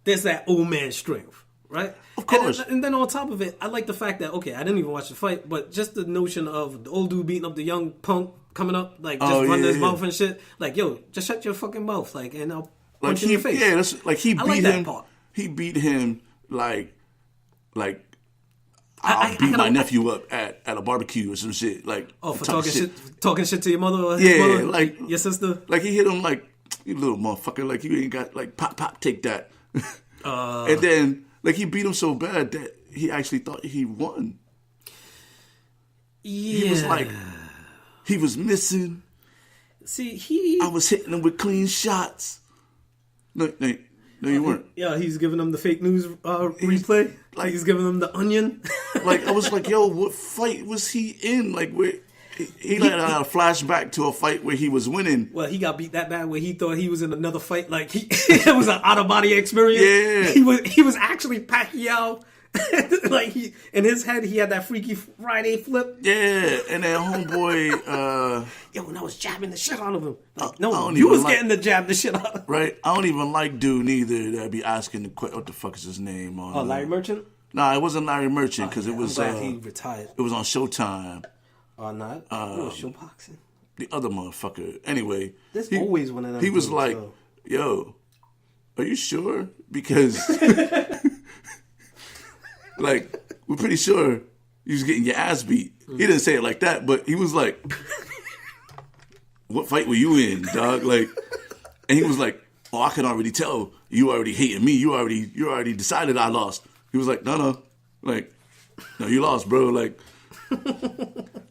There's that old man strength, right? Of course. And then on top of it, I like the fact that, okay, I didn't even watch the fight, but just the notion of the old dude beating up the young punk coming up, like, just running his mouth and shit. Like, yo, just shut your fucking mouth, like, and I'll punch you in your face. Yeah, that's, like, he beat him. Part. He beat him like I'll beat my nephew up at a barbecue or some shit. Like, for talking shit to your mother or his mother, like your sister. Like, he hit him like, you little motherfucker, like, you ain't got, like, pop, take that. And then, like, he beat him so bad that he actually thought he won. Yeah. He was like, he was missing. See, I was hitting him with clean shots. No, you weren't. Yeah, he's giving them the fake news replay. Like, he's giving them the onion. Like, I was like, yo, what fight was he in? Like, where he had a flashback to a fight where he was winning. Well, he got beat that bad where he thought he was in another fight. Like, it was an out of body experience. Yeah, he was actually Pacquiao. Like, in his head, he had that Freaky Friday flip. Yeah, and then homeboy, yo, when I was jabbing the shit out of him. Like, no, you was getting to jab the shit out of him. Right? I don't even like dude neither that be asking what the fuck is his name on. Larry Merchant? Nah, it wasn't Larry Merchant because it was. I'm glad he retired. It was on Showtime. Not? It was Showboxing. The other motherfucker. Anyway, there's always one of them. He was like, "Yo, are you sure?" Because, like, we're pretty sure you was getting your ass beat. He didn't say it like that, but he was like, "What fight were you in, dog?" Like, and he was like, "Oh, I can already tell you already hating me. You already decided I lost." He was like, "No, like, no, you lost, bro."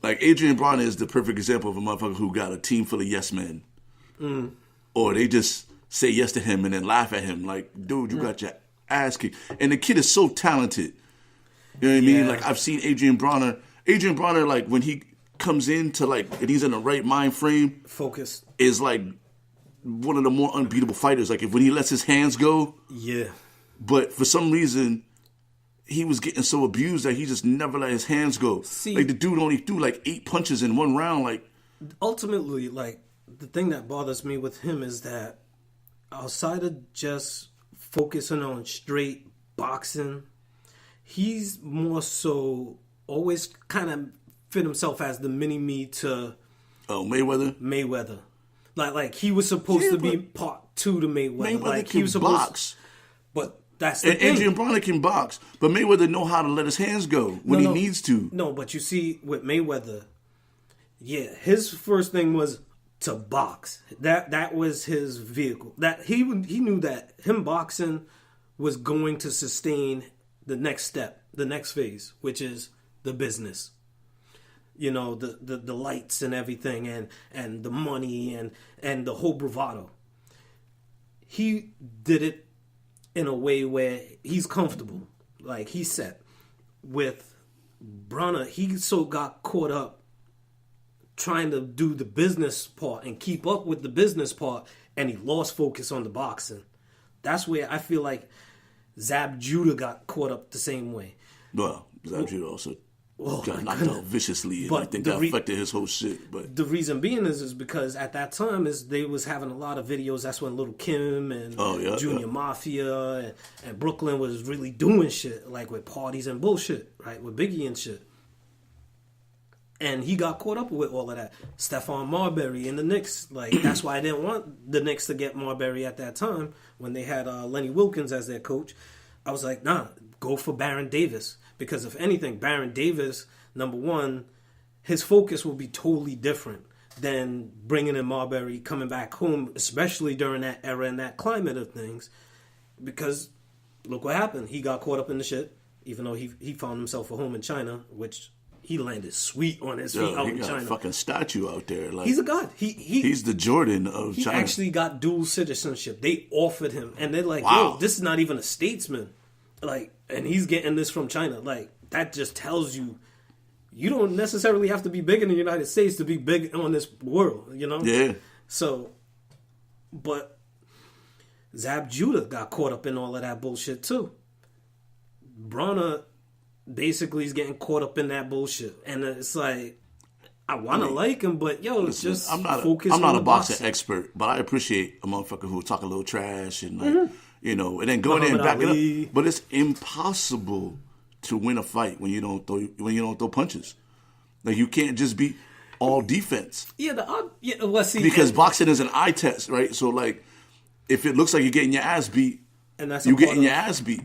Like Adrian Broner is the perfect example of a motherfucker who got a team full of yes men, or they just say yes to him and then laugh at him. Like, dude, you got your ass kicked, and the kid is so talented. You know what I mean? Like, I've seen Adrian Broner. Adrian Broner, like, when he comes into, like, and he's in the right mind frame, focus, is like one of the more unbeatable fighters. Like, when he lets his hands go, but for some reason, he was getting so abused that he just never let his hands go. See, like, the dude only threw like 8 punches in one round. Like, ultimately, like, the thing that bothers me with him is that outside of just focusing on straight boxing, he's more so always kind of fit himself as the mini-me to Mayweather. Like he was supposed to be part 2 to Mayweather. Like, he was supposed box. But that's the thing. Adrian Broner can box, but Mayweather know how to let his hands go when he needs to. No, but you see, with Mayweather, his first thing was to box. That was his vehicle. That he knew that him boxing was going to sustain the next step, the next phase, which is the business. You know, the lights and everything, and the money and the whole bravado. He did it in a way where he's comfortable, like he's set. With Broner, he so got caught up trying to do the business part and keep up with the business part, and he lost focus on the boxing. That's where I feel like Zab Judah got caught up the same way. Well, Zab Judah also got knocked out viciously, and I think that affected his whole shit. But the reason being is because at that time they was having a lot of videos. That's when Little Kim and Junior Mafia and Brooklyn was really doing shit, like with parties and bullshit, right, with Biggie and shit. And he got caught up with all of that. Stephon Marbury and the Knicks, like, that's why I didn't want the Knicks to get Marbury at that time when they had Lenny Wilkins as their coach. I was like, nah, go for Baron Davis. Because if anything, Baron Davis, number one, his focus will be totally different than bringing in Marbury, coming back home, especially during that era and that climate of things. Because look what happened. He got caught up in the shit, even though he found himself a home in China, which he landed sweet on his feet out in China. He got a fucking statue out there. Like, he's a god. He's the Jordan of China. He actually got dual citizenship. They offered him, and they're like, yo, this is not even a statesman. Like, and he's getting this from China. Like, that just tells you don't necessarily have to be big in the United States to be big on this world, you know? Yeah. So, but Zab Judah got caught up in all of that bullshit too. Broner basically is getting caught up in that bullshit. And it's like, I want to like him, but yo, it's just I'm not focus I'm not on a the boxing expert, but I appreciate a motherfucker who will talk a little trash and like, you know, and then go in there and back Ali. it up. But it's impossible to win a fight when you don't throw punches. Like you can't just be all defense. Let's see. Because boxing is an eye test, right? So like, if it looks like you're getting your ass beat, and that's you getting your ass beat.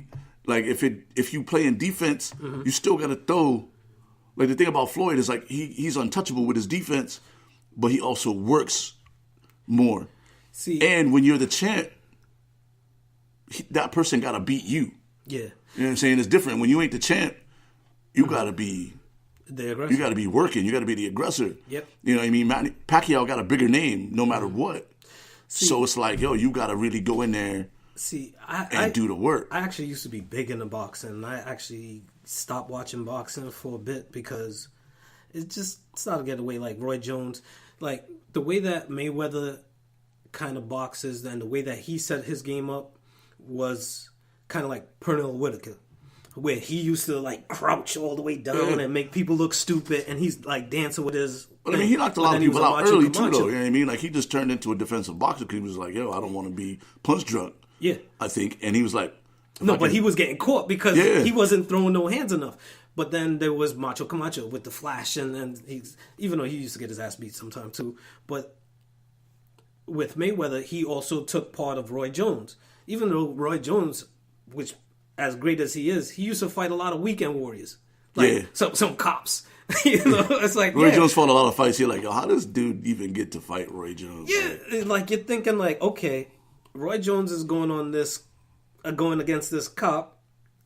Like if you play in defense, you still got to throw. Like the thing about Floyd is like he's untouchable with his defense, but he also works more. See, and when you're the champ, that person got to beat you. Yeah, you know what I'm saying? It's different when you ain't the champ. You got to be the aggressor. You got to be working. You got to be the aggressor. Yep. You know what I mean? Pacquiao got a bigger name no matter what. So it's like, yo, you got to really go in there. And do the work. I actually used to be big into boxing. I actually stopped watching boxing for a bit because it just started to get away. Like Roy Jones, like the way that Mayweather kind of boxes and the way that he set his game up was kind of like Pernell Whitaker, where he used to like crouch all the way down and make people look stupid, and he's like dancing with his. But I mean, he knocked a lot of people out early too, though. You know what I mean? Like he just turned into a defensive boxer because he was like, yo, I don't want to be punch drunk. Yeah, I think, and he was like, but he was getting caught because he wasn't throwing no hands enough. But then there was Macho Camacho with the flash, and even though he used to get his ass beat sometime too. But with Mayweather, he also took part of Roy Jones. Even though Roy Jones, which as great as he is, he used to fight a lot of weekend warriors, like some cops. You know, it's like Roy Jones fought a lot of fights. You're like, yo, how does dude even get to fight Roy Jones? Yeah, like you're thinking like, okay, Roy Jones is going against this cop.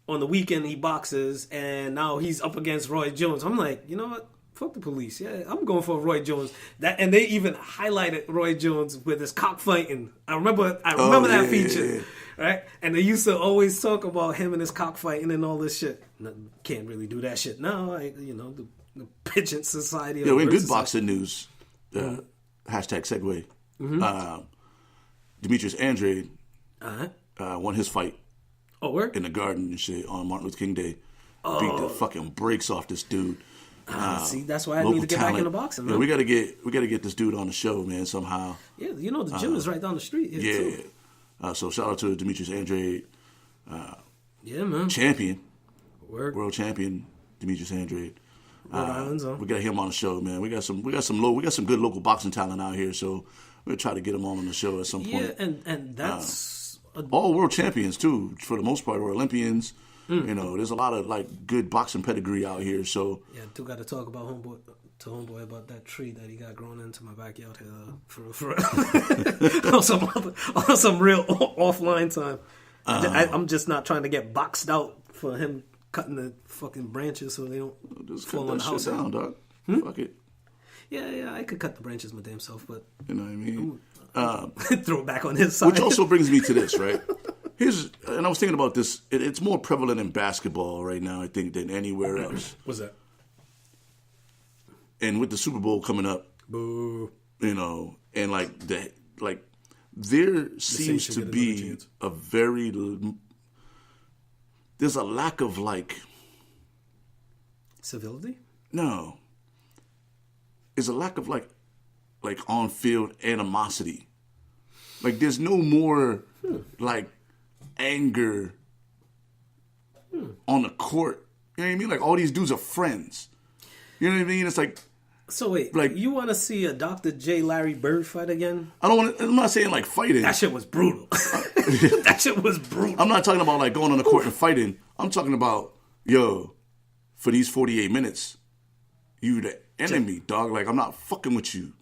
On the weekend he boxes, and now he's up against Roy Jones. I'm like, you know what? Fuck the police. Yeah, I'm going for Roy Jones. And they even highlighted Roy Jones with his cockfighting. I remember that feature, right? And they used to always talk about him and his cockfighting and all this shit. Can't really do that shit now. The pigeon society. Yeah, in good boxing news, hashtag segue. Demetrius Andrade won his fight. Oh, where? In the Garden and shit on Martin Luther King Day. Beat the fucking brakes off this dude. See, that's why I need to get back into boxing, man. Yeah, we gotta get this dude on the show, man, somehow. Yeah, the gym is right down the street here, too. So shout out to Demetrius Andrade. Yeah, man. Champion. World champion, Demetrius Andrade. Rhode Island's on. We got him on the show, man. We got some good local boxing talent out here, so we'll try to get him on the show at some point. Yeah, and that's all world champions too, for the most part, or Olympians. You know, there's a lot of like good boxing pedigree out here. So yeah, I do got to talk about homeboy about that tree that he got growing into my backyard here for on some real offline time. I'm just not trying to get boxed out for him cutting the fucking branches so they don't just fall on the house down, dog. Fuck it. Yeah, I could cut the branches my damn self, but you know what I mean. Throw it back on his side. Which also brings me to this, right? And I was thinking about this. It's more prevalent in basketball right now, I think, than anywhere else. What's that? And with the Super Bowl coming up, boo. You know, and there seems to be there's a lack of civility. No, there's a lack of like on-field animosity. Like there's no more like anger on the court. You know what I mean? Like all these dudes are friends. You know what I mean? It's like. So wait, like you want to see a Dr. J. Larry Bird fight again? I'm not saying like fighting. That shit was brutal. That shit was brutal. I'm not talking about like going on the court and fighting. I'm talking about for these 48 minutes, you the enemy, dog. Like I'm not fucking with you.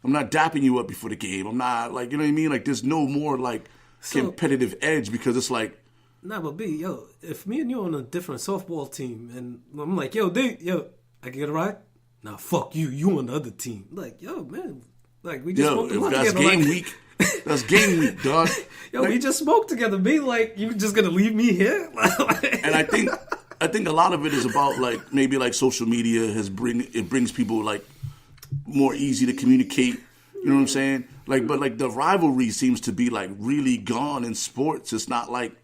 I'm not dapping you up before the game. I'm not like, you know what I mean? Like there's no more like competitive edge because it's like. Nah, but if me and you on a different softball team and I'm like, I can get a ride? Nah, fuck you. You on the other team. Like, man. Like, we just smoked together. That's game week. That's game week, dog. We just smoked together. Be like, you just gonna leave me here? And I think a lot of it is about like maybe like social media brings people like more easy to communicate. You know what I'm saying? Like, but like the rivalry seems to be like really gone in sports. It's not like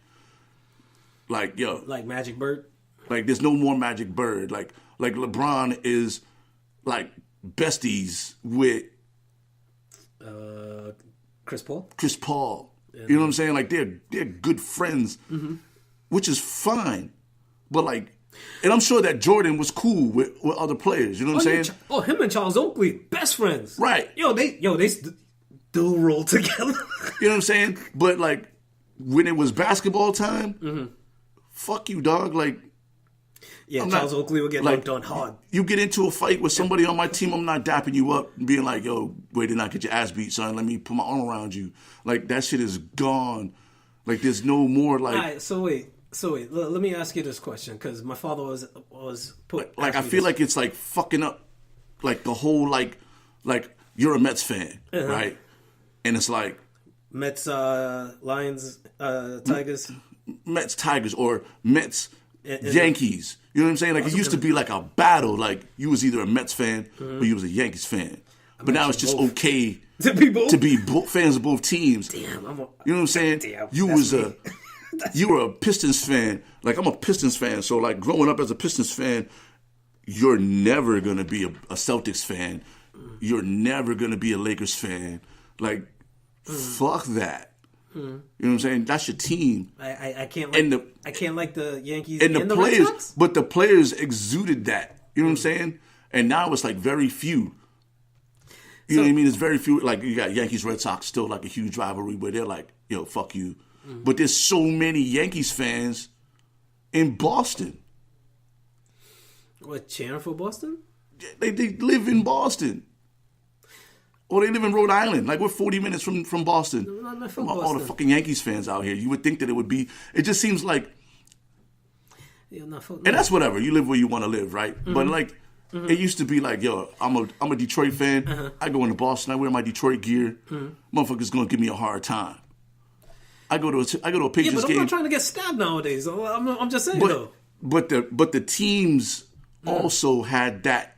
like Magic Bird. Like there's no more Magic Bird. Like LeBron is like besties with Chris Paul. Chris Paul. You know what I'm saying? Like they're good friends, which is fine. But like, and I'm sure that Jordan was cool with other players. You know what I'm saying? Him and Charles Oakley, best friends. Right. They still roll together. You know what I'm saying? But like, when it was basketball time, fuck you, dog. Like, Charles Oakley would get dunked on hard. You get into a fight with somebody on my team, I'm not dapping you up and being like, yo, wait till not get your ass beat, son. Let me put my arm around you. Like, that shit is gone. Like, there's no more, like... All right, so wait. Let me ask you this question, because my father was put... Like, I feel like it's, like, fucking up, like, the whole, like you're a Mets fan, right? And it's like... Mets, Lions, Tigers? Mets, Tigers, or Mets... Yankees. You know what I'm saying? Like, it used to be like a battle. Like, you was either a Mets fan or you was a Yankees fan. But now it's just okay to be fans of both teams. Damn, you know what I'm saying? Damn, you were a Pistons fan. Like, I'm a Pistons fan. So, like, growing up as a Pistons fan, you're never going to be a Celtics fan. You're never going to be a Lakers fan. Like, fuck that. You know what I'm saying? That's your team. I can't like I can't like the Yankees and the players, Red Sox? But the players exuded that. You know what I'm saying? And now it's like very few. You know what I mean? It's very few. Like, you got Yankees, Red Sox, still like a huge rivalry where they're like, yo, fuck you. But there's so many Yankees fans in Boston. What, cheering for Boston? They live in Boston. Or they live in Rhode Island. Like, we're 40 minutes from Boston. No, not from All Boston. the fucking Yankees fans out here. You would think that it would be... It just seems like... And that's whatever. You live where you want to live, right? But, like, it used to be like, yo, I'm a Detroit fan. I go into Boston. I wear my Detroit gear. Motherfuckers going to give me a hard time. I go to a Patriots game. Yeah, but I'm not trying to get stabbed nowadays. I'm just saying, though. But the teams also had that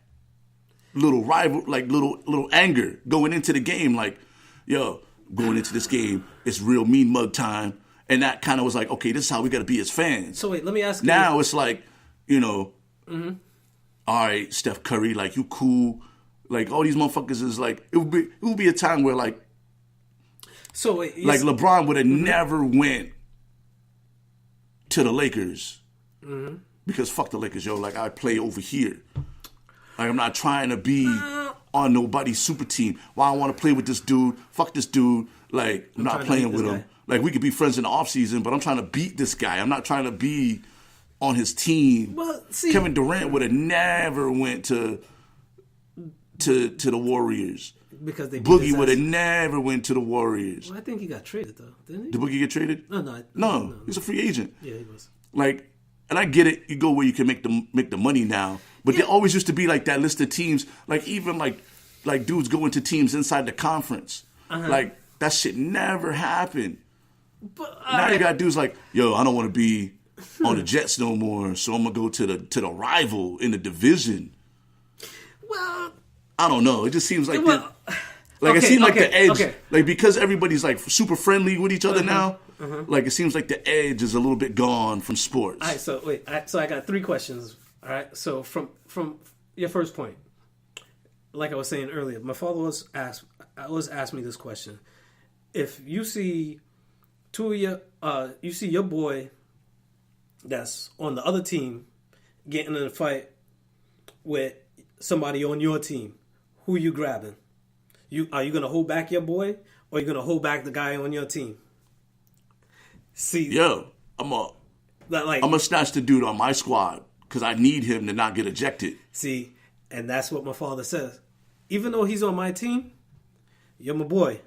little rival, like little anger going into the game. Like, yo, going into this game, it's real mean mug time. And that kind of was like, okay, this is how we got to be as fans. So wait, let me ask you. Now it's like, you know, all right, Steph Curry, like, you cool. Like, all these motherfuckers is like, it would be a time where, like, so wait, like LeBron would have never went to the Lakers because fuck the Lakers, yo. Like, I play over here. Like, I'm not trying to be on nobody's super team. Why I want to play with this dude? Fuck this dude. Like, I'm not playing with him. Like, we could be friends in the offseason, but I'm trying to beat this guy. I'm not trying to be on his team. Well, see, Kevin Durant would have never went to the Warriors. Because they Boogie would have never went to the Warriors. Well, I think he got traded, though, didn't he? Did Boogie get traded? No. He's a free agent. Yeah, he was. Like, and I get it. You go where you can make the money now. But there always used to be like that list of teams. Like, even like dudes going to teams inside the conference. Like, that shit never happened. But, now you got dudes like, yo, I don't want to be on the Jets no more, so I'm gonna go to the rival in the division. Well, I don't know. It just seems like it seems like the edge, like, because everybody's like super friendly with each other now. Like, it seems like the edge is a little bit gone from sports. All right, so wait, so I got 3 questions. All right, so from your first point, like I was saying earlier, my father was asked me this question: if you see you see your boy that's on the other team getting in a fight with somebody on your team, who you grabbing? Are you gonna hold back your boy, or are you gonna hold back the guy on your team? See, yo, I'm gonna snatch the dude on my squad because I need him to not get ejected. See, and that's what my father says. Even though he's on my team, you're my boy.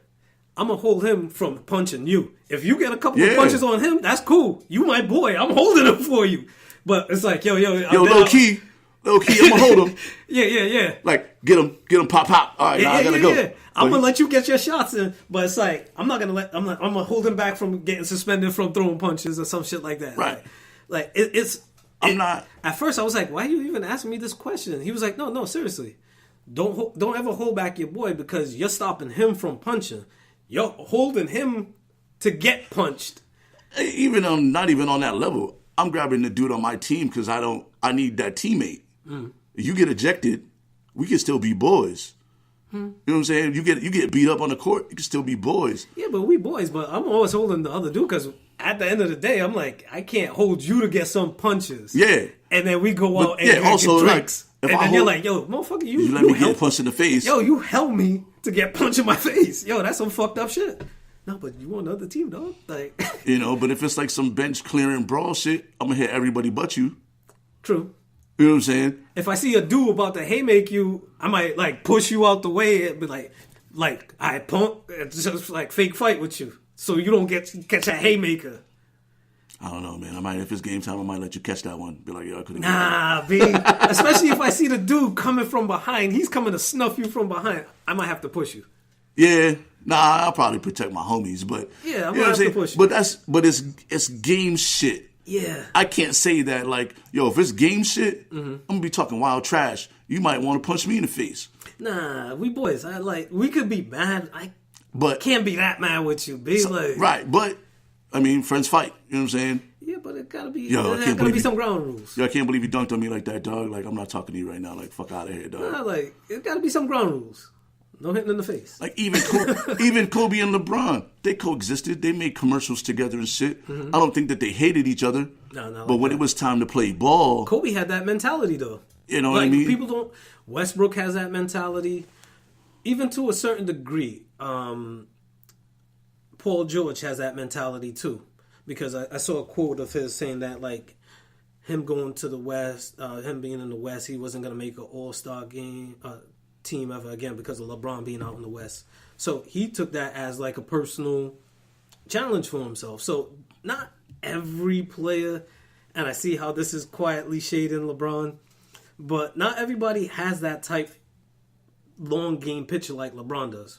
I'm going to hold him from punching you. If you get a couple of punches on him, that's cool. You my boy. I'm holding him for you. But it's like, yo, low key, I'm going to hold him. Yeah. Like, get him, pop. All right, now I got to go. Yeah. I'm going to let you get your shots in, but it's like, I'm going to hold him back from getting suspended from throwing punches or some shit like that. Right. Like I'm not. At first, I was like, why are you even asking me this question? He was like, no, seriously. Don't ever hold back your boy because you're stopping him from punching. You're holding him to get punched. Even not even on that level. I'm grabbing the dude on my team because I need that teammate. You get ejected, we can still be boys. You know what I'm saying? You get beat up on the court, you can still be boys. Yeah, but we boys. But I'm always holding the other dude because at the end of the day, I'm like, I can't hold you to get some punches. Yeah. And then we go out and also, get drinks. Like, and then you're like, yo, motherfucker, you let me get punched in the face. Yo, you held me to get punched in my face. Yo, that's some fucked up shit. No, but you want another team, dog. Like, but if it's like some bench clearing brawl shit, I'm gonna hit everybody but you. True. You know what I'm saying? If I see a dude about to haymake you, I might like push you out the way and be like I punk, just like fake fight with you, so you don't catch a haymaker. I don't know, man. If it's game time, I might let you catch that one. Be like, yo, I couldn't. Nah, B. Especially if I see the dude coming from behind, he's coming to snuff you from behind. I might have to push you. Yeah, I'll probably protect my homies, but yeah, I'm gonna have to push you. But it's game shit. Yeah, I can't say that like, yo, if it's game shit, I'm gonna be talking wild trash. You might want to punch me in the face. Nah, we boys. We could be mad. But can't be that mad with you, B. Right, but I mean, friends fight. You know what I'm saying? Yeah, but it gotta be. Yo, there gotta be some ground rules. Yo, I can't believe you dunked on me like that, dog. Like, I'm not talking to you right now. Like, fuck out of here, dog. Nah, like it gotta be some ground rules. No hitting in the face. Like even Kobe and LeBron, they coexisted. They made commercials together and shit. I don't think that they hated each other. No. But when it was time to play ball, Kobe had that mentality though. You know what I mean? People don't. Westbrook has that mentality, even to a certain degree. Paul George has that mentality too, because I saw a quote of his saying that like him going to the West, him being in the West, he wasn't gonna make an All-Star game. Team ever again because of LeBron being out in the West. So he took that as like a personal challenge for himself. So not every player, and I see how this is quietly shading LeBron, but not everybody has that type long game picture like LeBron does.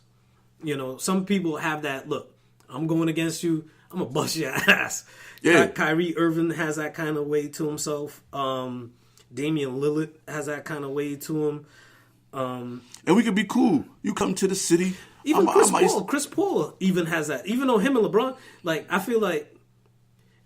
Some people have that, look, I'm going against you, I'm going to bust your ass. Yeah. Kyrie Irving has that kind of way to himself. Damian Lillard has that kind of way to him. And we could be cool. You come to the city. Even Chris Paul even has that. Even though him and LeBron, like, I feel like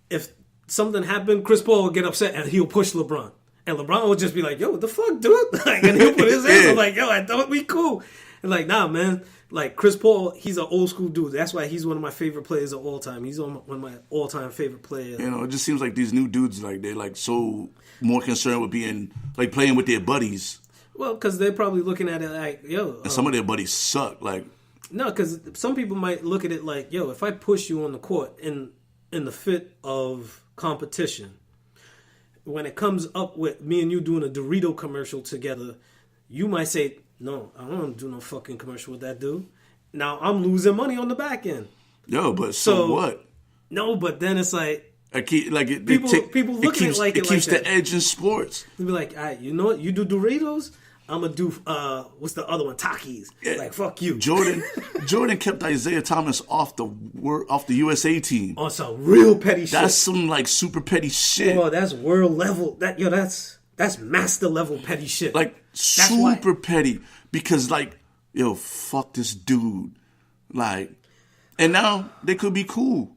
if something happened, Chris Paul would get upset and he'll push LeBron. And LeBron would just be like, yo, what the fuck, dude? Like, and he'll put his hands up like, yo, I thought we cool. And like, nah, man. Like, Chris Paul, he's an old school dude. That's why he's one of my favorite players of all time. He's one of my all-time favorite players. It just seems like these new dudes, like, they're, like, so more concerned with being, like, playing with their buddies. Well, because they're probably looking at it like, yo. And some of their buddies suck. Like, no, because some people might look at it like, yo, if I push you on the court in the fit of competition, when it comes up with me and you doing a Dorito commercial together, you might say, no, I don't want to do no fucking commercial with that dude. Now I'm losing money on the back end. Yo, but so what? No, but then it's like, people look at it like it keeps the edge in sports. They'll be like, all right, you know what? You do Doritos, I'm gonna do what's the other one? Takis. Yeah. Like, fuck you. Jordan kept Isaiah Thomas off the USA team on some real petty shit. That's some like super petty shit. Oh, that's world level. That's master level petty shit. Like super petty because like, yo, fuck this dude. Like, and now they could be cool,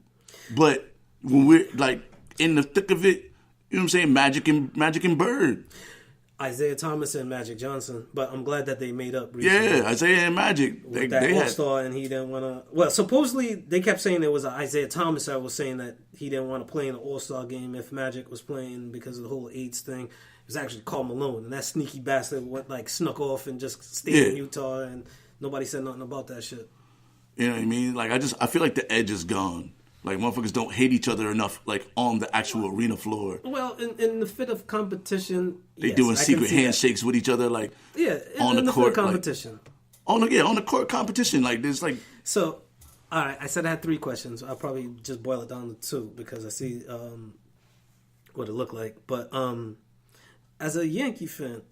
but when we're like in the thick of it, you know what I'm saying? Magic and Bird. Isaiah Thomas and Magic Johnson, but I'm glad that they made up recently. Yeah, Isaiah and Magic. They All-Star and he didn't want to... Well, supposedly they kept saying there was an Isaiah Thomas that was saying that he didn't want to play in the All-Star game if Magic was playing because of the whole AIDS thing. It was actually Karl Malone, and that sneaky bastard snuck off and just stayed in Utah, and nobody said nothing about that shit. You know what I mean? Like, I feel like the edge is gone. Like, motherfuckers don't hate each other enough, like, on the actual arena floor. Well, in the fit of competition, they doing secret handshakes with each other, like, on the court. Fit of competition. Like, on the court competition. Like, there's, like... So, all right, I said I had 3 questions. I'll probably just boil it down to 2 because I see what it looked like. But as a Yankee fan,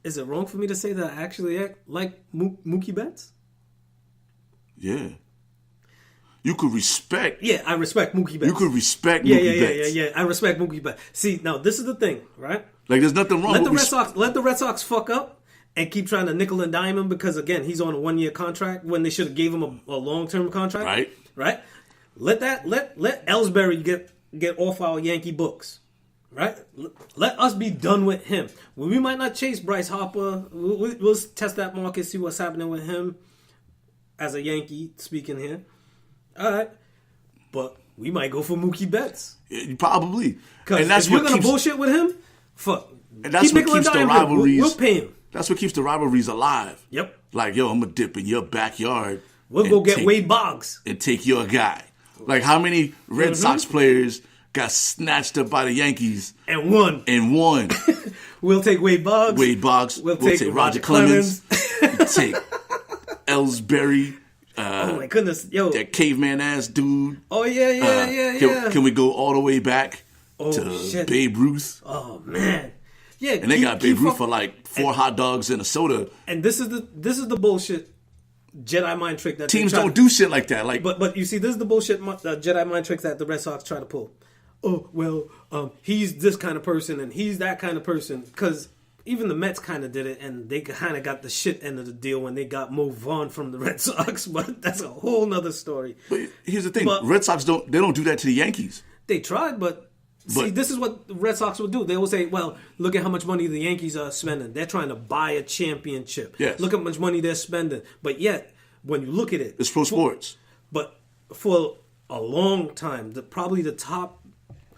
is it wrong for me to say that I actually like Mookie Betts? Yeah. You could respect... Yeah, I respect Mookie Betts. You could respect Mookie Betts. Yeah. I respect Mookie Betts. See, now, this is the thing, right? Like, there's nothing wrong with... Let the Red Sox fuck up and keep trying to nickel and dime him because, again, he's on a 1-year contract when they should have gave him a long-term contract. Right? Let Ellsbury get off our Yankee books. Right? Let us be done with him. Well, we might not chase Bryce Harper. We'll test that market, see what's happening with him as a Yankee speaking here. All right. But we might go for Mookie Betts. Probably. Because if you're going to bullshit with him, fuck. And that's what keeps the rivalries. We'll pay him. That's what keeps the rivalries alive. Yep. Like, yo, I'm going to dip in your backyard. We'll go get Wade Boggs. And take your guy. Like, how many Red Sox players got snatched up by the Yankees? And won. We'll take Wade Boggs. We'll take Roger Clemens. We'll take Ellsbury. Oh my goodness, yo, that caveman ass dude. Oh yeah. Can we go all the way back to shit. Babe Ruth? Oh man, yeah. And they got Babe Ruth for like 4 hot dogs and a soda. And this is the bullshit Jedi mind trick that teams don't do shit like that. Like, but you see, this is the bullshit Jedi mind trick that the Red Sox try to pull. Oh well, he's this kind of person and he's that kind of person because. Even the Mets kind of did it, and they kind of got the shit end of the deal when they got Mo Vaughn from the Red Sox. But that's a whole nother story. But here's the thing: Red Sox don't do that to the Yankees. They tried, but see, this is what the Red Sox will do. They will say, "Well, look at how much money the Yankees are spending. They're trying to buy a championship. Yes. Look at how much money they're spending." But yet, when you look at it, it's pro sports. But for a long time,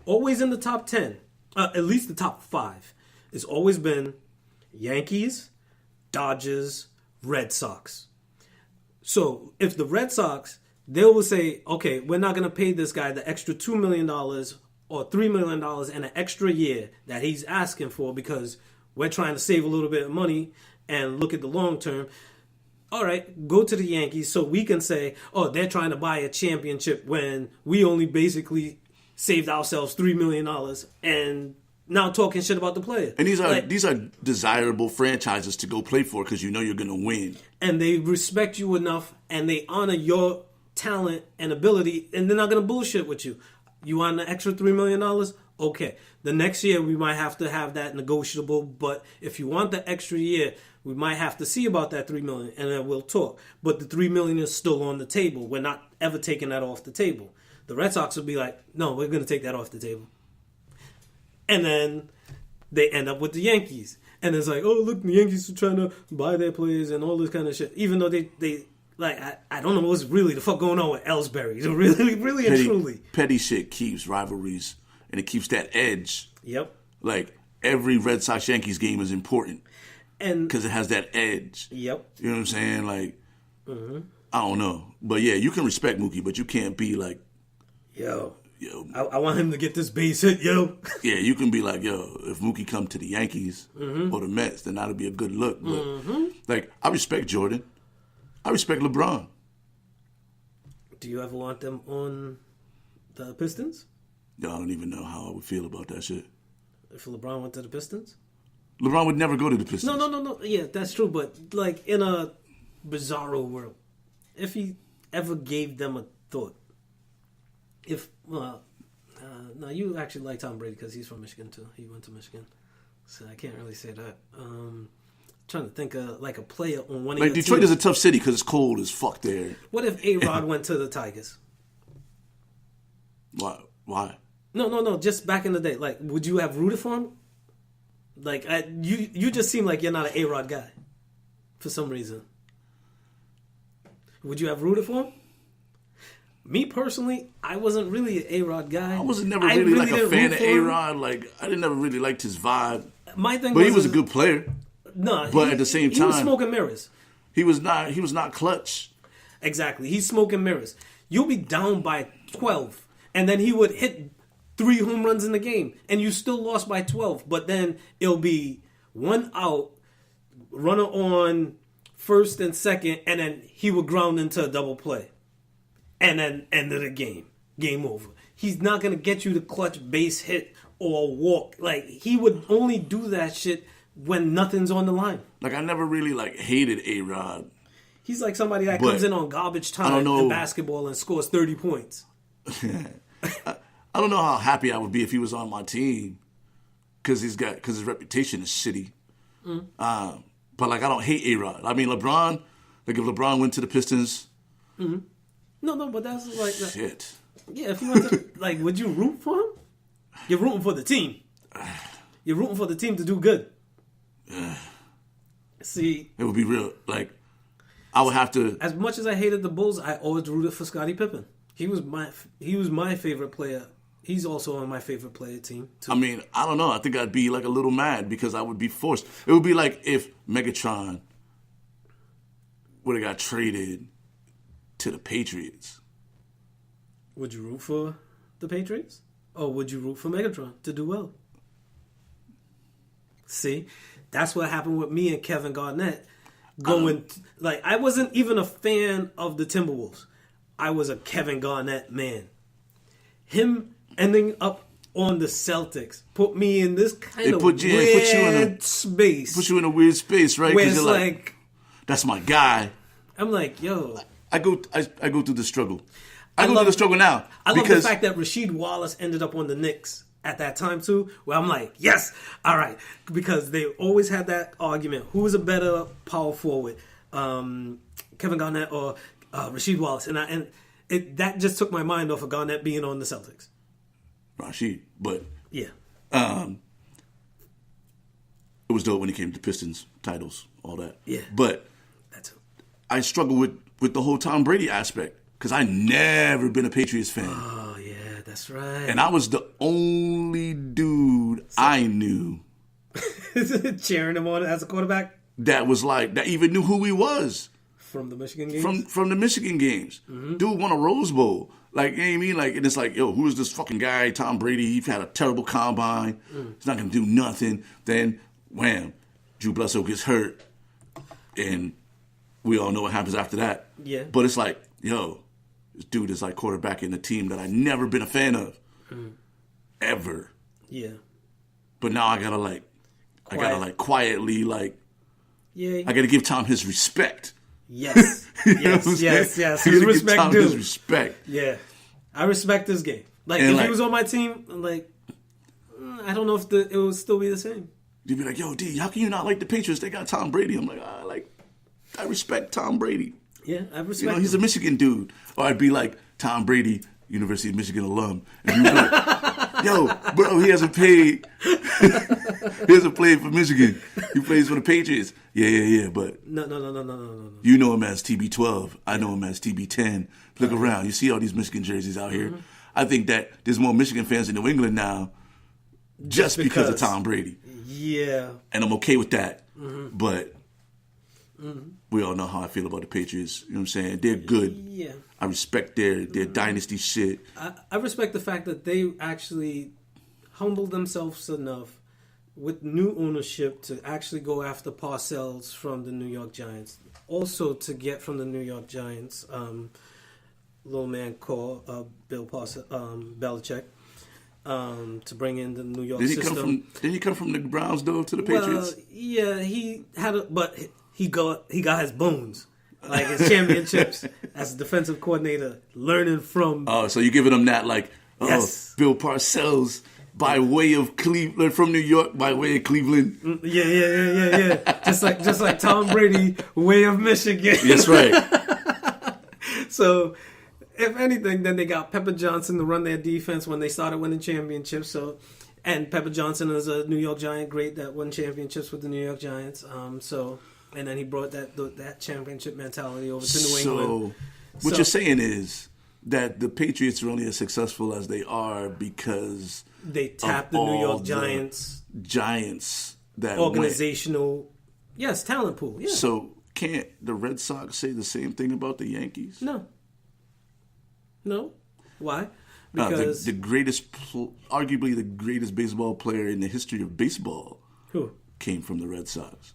always in the top 10, at least the top 5. It's always been Yankees, Dodgers, Red Sox. So if the Red Sox, they will say, okay, we're not going to pay this guy the extra $2 million or $3 million and an extra year that he's asking for because we're trying to save a little bit of money and look at the long term. All right, go to the Yankees so we can say, oh, they're trying to buy a championship when we only basically saved ourselves $3 million and now talking shit about the player. And these are desirable franchises to go play for because you know you're going to win. And they respect you enough and they honor your talent and ability and they're not going to bullshit with you. You want an extra $3 million? Okay. The next year we might have to have that negotiable, but if you want the extra year, we might have to see about that $3 million and then we'll talk. But the $3 million is still on the table. We're not ever taking that off the table. The Red Sox will be like, no, we're going to take that off the table. And then they end up with the Yankees. And it's like, oh, look, the Yankees are trying to buy their players and all this kind of shit. Even though they like, I don't know what's really the fuck going on with Ellsbury. So really and truly. Petty shit keeps rivalries. And it keeps that edge. Yep. Like, every Red Sox-Yankees game is important. And because it has that edge. Yep. You know what I'm saying? Like, I don't know. But yeah, you can respect Mookie, but you can't be like, Yo, I want him to get this base hit, yo. Yeah, you can be like, yo, if Mookie come to the Yankees or the Mets, then that'll be a good look. But, like, I respect Jordan. I respect LeBron. Do you ever want them on the Pistons? Yo, I don't even know how I would feel about that shit. If LeBron went to the Pistons? LeBron would never go to the Pistons. No. Yeah, that's true. But, like, in a bizarro world, if he ever gave them a thought, no, you actually like Tom Brady because he's from Michigan too. He went to Michigan, so I can't really say that. Trying to think of like a player on one of your Detroit teams. is a tough city because it's cold as fuck there. What if A-Rod went to the Tigers? Why? No. Just back in the day, like, would you have rooted for him? Like, you just seem like you're not an A-Rod guy for some reason. Would you have rooted for him? Me personally, I wasn't really an A-Rod guy. I was never really like a fan of A-Rod. Like, I never really liked his vibe. My thing but he was a good player. No, but at the same time, he was smoking mirrors. He was not clutch. Exactly, he's smoking mirrors. You'll be down by 12, and then he would hit 3 home runs in the game, and you still lost by 12. But then it'll be 1 out, runner on first and second, and then he would ground into a double play. And then end of the game. Game over. He's not going to get you the clutch base hit or walk. Like, he would only do that shit when nothing's on the line. Like, I never really, like, hated A-Rod. He's like somebody that comes in on garbage time in basketball and scores 30 points. I don't know how happy I would be if he was on my team because his reputation is shitty. But, like, I don't hate A-Rod. I mean, LeBron, like, if LeBron went to the Pistons... No, but that's like... Shit. Yeah, if you want to... like, would you root for him? You're rooting for the team. You're rooting for the team to do good. See, it would be real. Like, I would have to. As much as I hated the Bulls, I always rooted for Scottie Pippen. He was my favorite player. He's also on my favorite player team too. I mean, I don't know. I think I'd be like a little mad because I would be forced. It would be like if Megatron would have got traded to the Patriots. Would you root for the Patriots? Or would you root for Megatron to do well? See, that's what happened with me and Kevin Garnett. I wasn't even a fan of the Timberwolves. I was a Kevin Garnett man. Him ending up on the Celtics put me in this kind of weird space. Put you in a weird space, right? Where it's like, that's my guy. I'm like, yo. I go through the struggle. I go through the struggle now. I love the fact that Rasheed Wallace ended up on the Knicks at that time too, where I'm like, yes, all right. Because they always had that argument. Who is a better power forward? Kevin Garnett or Rasheed Wallace? And that just took my mind off of Garnett being on the Celtics. Rasheed, but yeah. It was dope when it came to Pistons, titles, all that. Yeah. But that's I struggle with the whole Tom Brady aspect because I never been a Patriots fan. Oh, yeah, that's right. And I was the only dude I knew cheering him on as a quarterback that was like, that even knew who he was. From the Michigan games? From the Michigan games. Mm-hmm. Dude won a Rose Bowl. Like, you know what I mean? Like, and it's like, yo, who is this fucking guy, Tom Brady? He had a terrible combine. He's not going to do nothing. Then, wham, Drew Bledsoe gets hurt. And we all know what happens after that. Yeah. But it's like, yo, this dude is like quarterbacking a team that I've never been a fan of. Ever. Yeah. But now I gotta quietly, yeah. I gotta give Tom his respect. Yes. Yes. His respect due. His respect. Yeah. I respect this game. Like, if he was on my team, like, I don't know if it would still be the same. You'd be like, yo, D, how can you not like the Patriots? They got Tom Brady. I'm like, I respect Tom Brady. Yeah, I respect he's a Michigan dude. Or I'd be like, Tom Brady, University of Michigan alum. And you'd be like, yo, bro, he hasn't played for Michigan. He plays for the Patriots. Yeah, but No. You know him as TB12. I know him as TB10. Look around. You see all these Michigan jerseys out here. Mm-hmm. I think that there's more Michigan fans in New England now just because of Tom Brady. Yeah. And I'm okay with that. Mm-hmm. But we all know how I feel about the Patriots. You know what I'm saying? They're good. Yeah. I respect their dynasty shit. I respect the fact that they actually humbled themselves enough with new ownership to actually go after Parcells from the New York Giants. Also to get from the New York Giants, little man called Bill Belichick, to bring in the New York system. Did he come from the Browns though to the Patriots? Yeah, he had but he got his bones. Like his championships as a defensive coordinator, learning from. Oh, so you're giving him that, like, yes. Bill Parcells by way of Cleveland, from New York by way of Cleveland. Yeah. just like Tom Brady, way of Michigan. That's right. So, if anything, then they got Pepper Johnson to run their defense when they started winning championships. So, and Pepper Johnson is a New York Giant great that won championships with the New York Giants. And then he brought that championship mentality over to New England. So, what you're saying is that the Patriots are only as successful as they are because they tapped the New York Giants that organizational, yes, talent pool. Yeah. So can't the Red Sox say the same thing about the Yankees? No. Why? Because arguably the greatest baseball player in the history of baseball, who came from the Red Sox.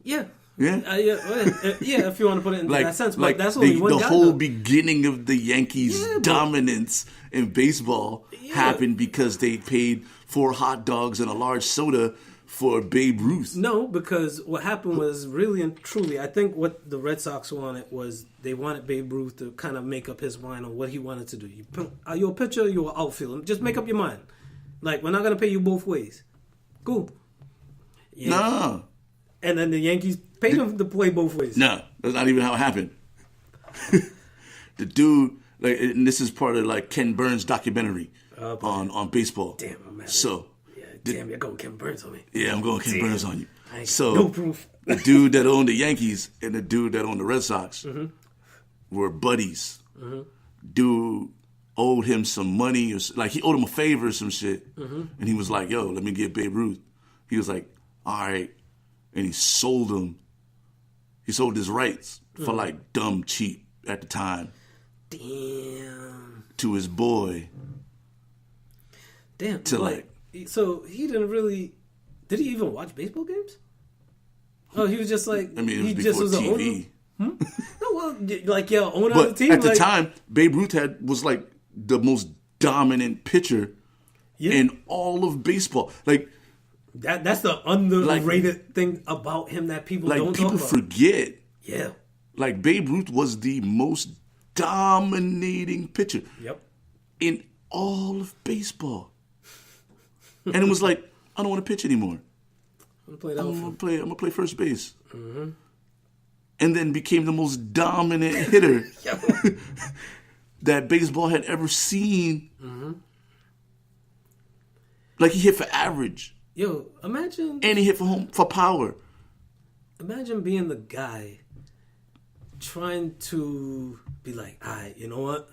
Yeah. Yeah? Yeah, if you want to put it in that sense. But that's only one guy. The whole beginning of the Yankees' dominance in baseball happened because they paid 4 hot dogs and a large soda for Babe Ruth. No, because what happened was really and truly, I think what the Red Sox wanted was they wanted Babe Ruth to kind of make up his mind on what he wanted to do. Are you a pitcher or you're an outfielder? Just make up your mind. Like, we're not going to pay you both ways. Cool. Yeah. No. And then the Yankees paid him to play both ways. No, that's not even how it happened. The dude, Like, and this is part of like Ken Burns' documentary on baseball. Damn, I'm mad. So, damn, you're going Ken Burns on me. Yeah, I'm going Ken Burns on you. I ain't So, got no proof. the dude that owned the Yankees and the dude that owned the Red Sox were buddies. Dude owed him some money, or like he owed him a favor or some shit, and he was like, "Yo, let me get Babe Ruth." He was like, "All right," and he sold him. He sold his rights for like dumb cheap at the time. Damn. To his boy. Damn. To like. So he didn't really. Did he even watch baseball games? Oh, he was just like. I mean, it was he before just was TV. No, well, like owner But of the team. at the like, time, Babe Ruth was like the most dominant pitcher in all of baseball. Like that's the underrated thing about him that people don't talk about. People forget. Yeah. Like Babe Ruth was the most dominating pitcher. Yep. In all of baseball. And it was like, I don't want to pitch anymore. I'm gonna play first base. Mm-hmm. And then became the most dominant hitter that baseball had ever seen. Mm-hmm. Like he hit for average. Yo, imagine. And he hit for power. Imagine being the guy trying to be like, all right, you know what?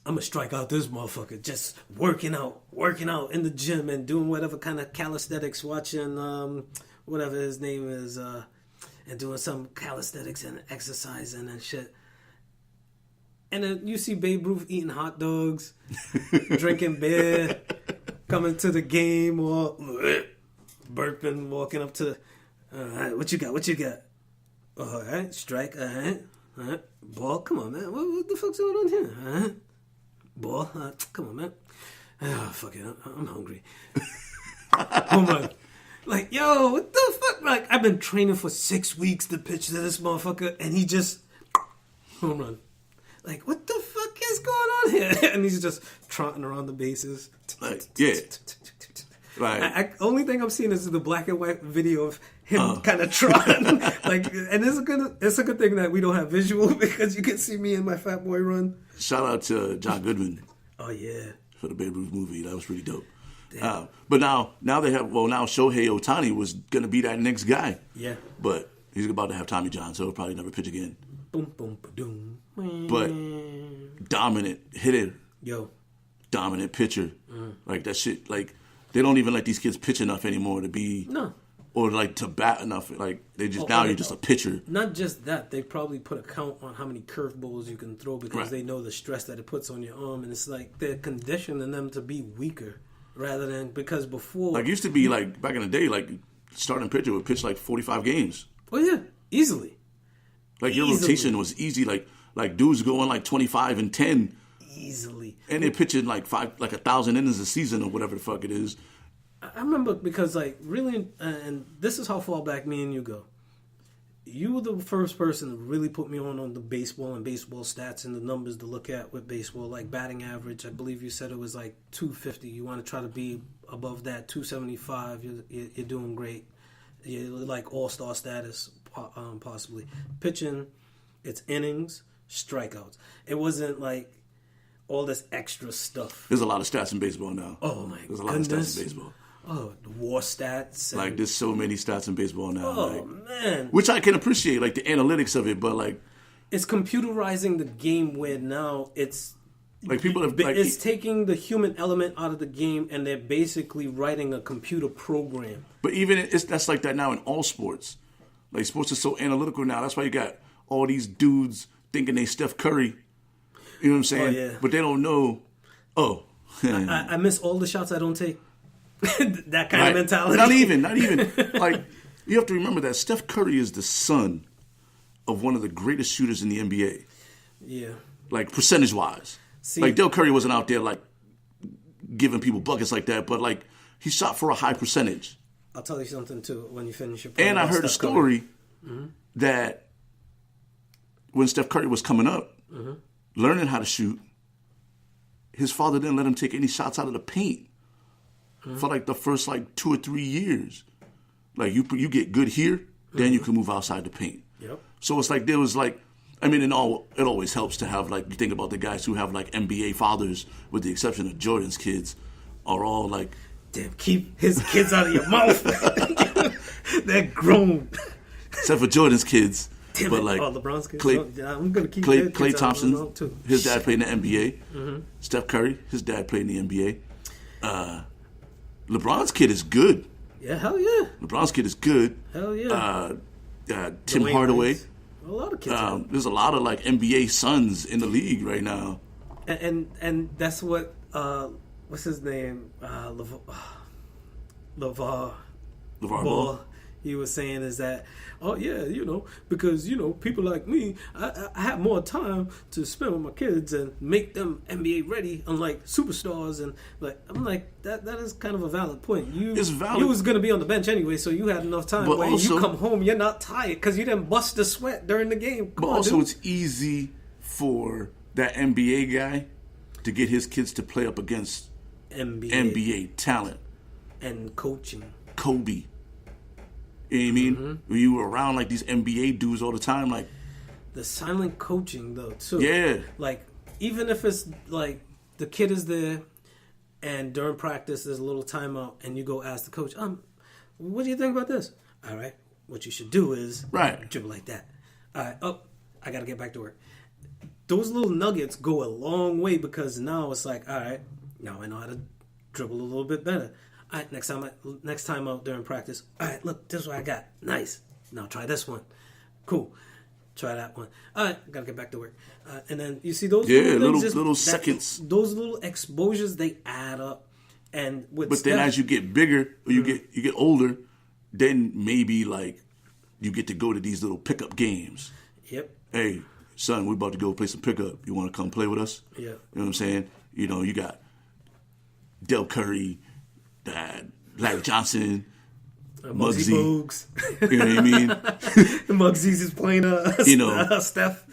I'm going to strike out this motherfucker. Just working out in the gym and doing whatever kind of calisthenics, watching whatever his name is, and doing some calisthenics and exercising and shit. And then you see Babe Ruth eating hot dogs, drinking beer, coming to the game, or burping, walking up to, all right, what you got? All right, strike, all right. Ball, come on, man. What the fuck's going on here? All right. Ball, come on, man. Oh, fuck it, I'm hungry. Home run. Like, yo, what the fuck? Like, I've been training for 6 weeks to pitch to this motherfucker, and he just home run. Like, what the fuck is going on here? And he's just trotting around the bases. Like, yeah. Right. Only thing I'm seeing is the black and white video of him kind of trotting. Like, and it's a good thing that we don't have visual because you can see me and my fat boy run. Shout out to John Goodman. Oh yeah, for the Babe Ruth movie. That was pretty dope. But now they have now Shohei Ohtani was gonna be that next guy. Yeah. But he's about to have Tommy John, so he'll probably never pitch again. Boom boom boom. But dominant hitter. Yo. Dominant pitcher. Like that shit. Like they don't even let these kids pitch enough anymore to be or like to bat enough. Like they just you're just a pitcher. Not just that, they probably put a count on how many curveballs you can throw because they know the stress that it puts on your arm, and it's like they're conditioning them to be weaker rather than because before. Like it used to be like back in the day, like starting pitcher would pitch like 45 games. Oh yeah, easily. Like your rotation was easy. Like dudes going like 25 and 10. Easily. And they're pitching like 1,000 innings a season or whatever the fuck it is. I remember because like really, and this is how far back me and you go. You were the first person to really put me on the baseball and baseball stats and the numbers to look at with baseball, like batting average. I believe you said it was like 250. You want to try to be above that 275. You're doing great. You're like all-star status, possibly. Pitching, it's innings, strikeouts. It wasn't like all this extra stuff. There's a lot of stats in baseball now. Oh my goodness. There's a lot of stats in baseball. Oh, the war stats. Like, there's so many stats in baseball now. Oh, man. Which I can appreciate, like, the analytics of it, but, like... It's computerizing the game where now it's... Like, people have... Like, it's taking the human element out of the game, and they're basically writing a computer program. But even that's like that now in all sports. Like, sports is so analytical now. That's why you got all these dudes thinking they Steph Curry. You know what I'm saying? Oh, yeah. But they don't know... Oh. I miss all the shots I don't take. That kind of mentality. Not even. Like, you have to remember that Steph Curry is the son of one of the greatest shooters in the NBA. Yeah. Like, percentage-wise. Like, Del Curry wasn't out there, like, giving people buckets like that, but, like, he shot for a high percentage. I'll tell you something, too, when you finish your point. And I heard a story that when Steph Curry was coming up, learning how to shoot, his father didn't let him take any shots out of the paint. For like the first like 2 or 3 years. Like you get good here, then you can move outside the paint. Yep. So it's like there was like I mean, it always helps to have, like, you think about the guys who have, like, NBA fathers, with the exception of Jordan's kids, are all, like... Damn, keep his kids out of your mouth. They're grown. Except for Jordan's kids. Damn but, it. like, LeBron's kids. I'm going to keep Klay Thompson, too. His dad played in the NBA. Mm-hmm. Steph Curry, his dad played in the NBA. LeBron's kid is good. Yeah, hell yeah. LeBron's kid is good. Hell yeah. Tim Hardaway. Wayne. A lot of kids. There's a lot of, like, NBA sons in the league right now. And that's what what's his name? LeVar Ball. He was saying is that, oh yeah, because people like me, I have more time to spend with my kids and make them NBA ready, unlike superstars. And like, I'm like, that is kind of a valid point. It's valid. You was gonna be on the bench anyway, so you had enough time. But when you come home, you're not tired because you didn't bust the sweat during the game. But also, it's easy for that NBA guy to get his kids to play up against NBA talent and coaching. Kobe. You know what I mean? Mm-hmm. You were around, like, these NBA dudes all the time, like... The silent coaching, though, too. Yeah. Like, even if it's, like, the kid is there, and during practice there's a little timeout, and you go ask the coach, what do you think about this? All right, what you should do is... Right. Dribble like that. All right, I got to get back to work. Those little nuggets go a long way, because now it's like, all right, now I know how to dribble a little bit better. All right, next time out during practice. All right, look, this is what I got. Nice. Now try this one. Cool. Try that one. All right, gotta get back to work. And then you see those little seconds. Those little exposures, they add up. And then as you get bigger, or you get older, then maybe, like, you get to go to these little pickup games. Yep. Hey, son, we're about to go play some pickup. You want to come play with us? Yeah. You know what I'm saying? You got Del Curry, Larry Johnson, Muggsy Bogues. You know what I mean? Muggsy's is playing Steph.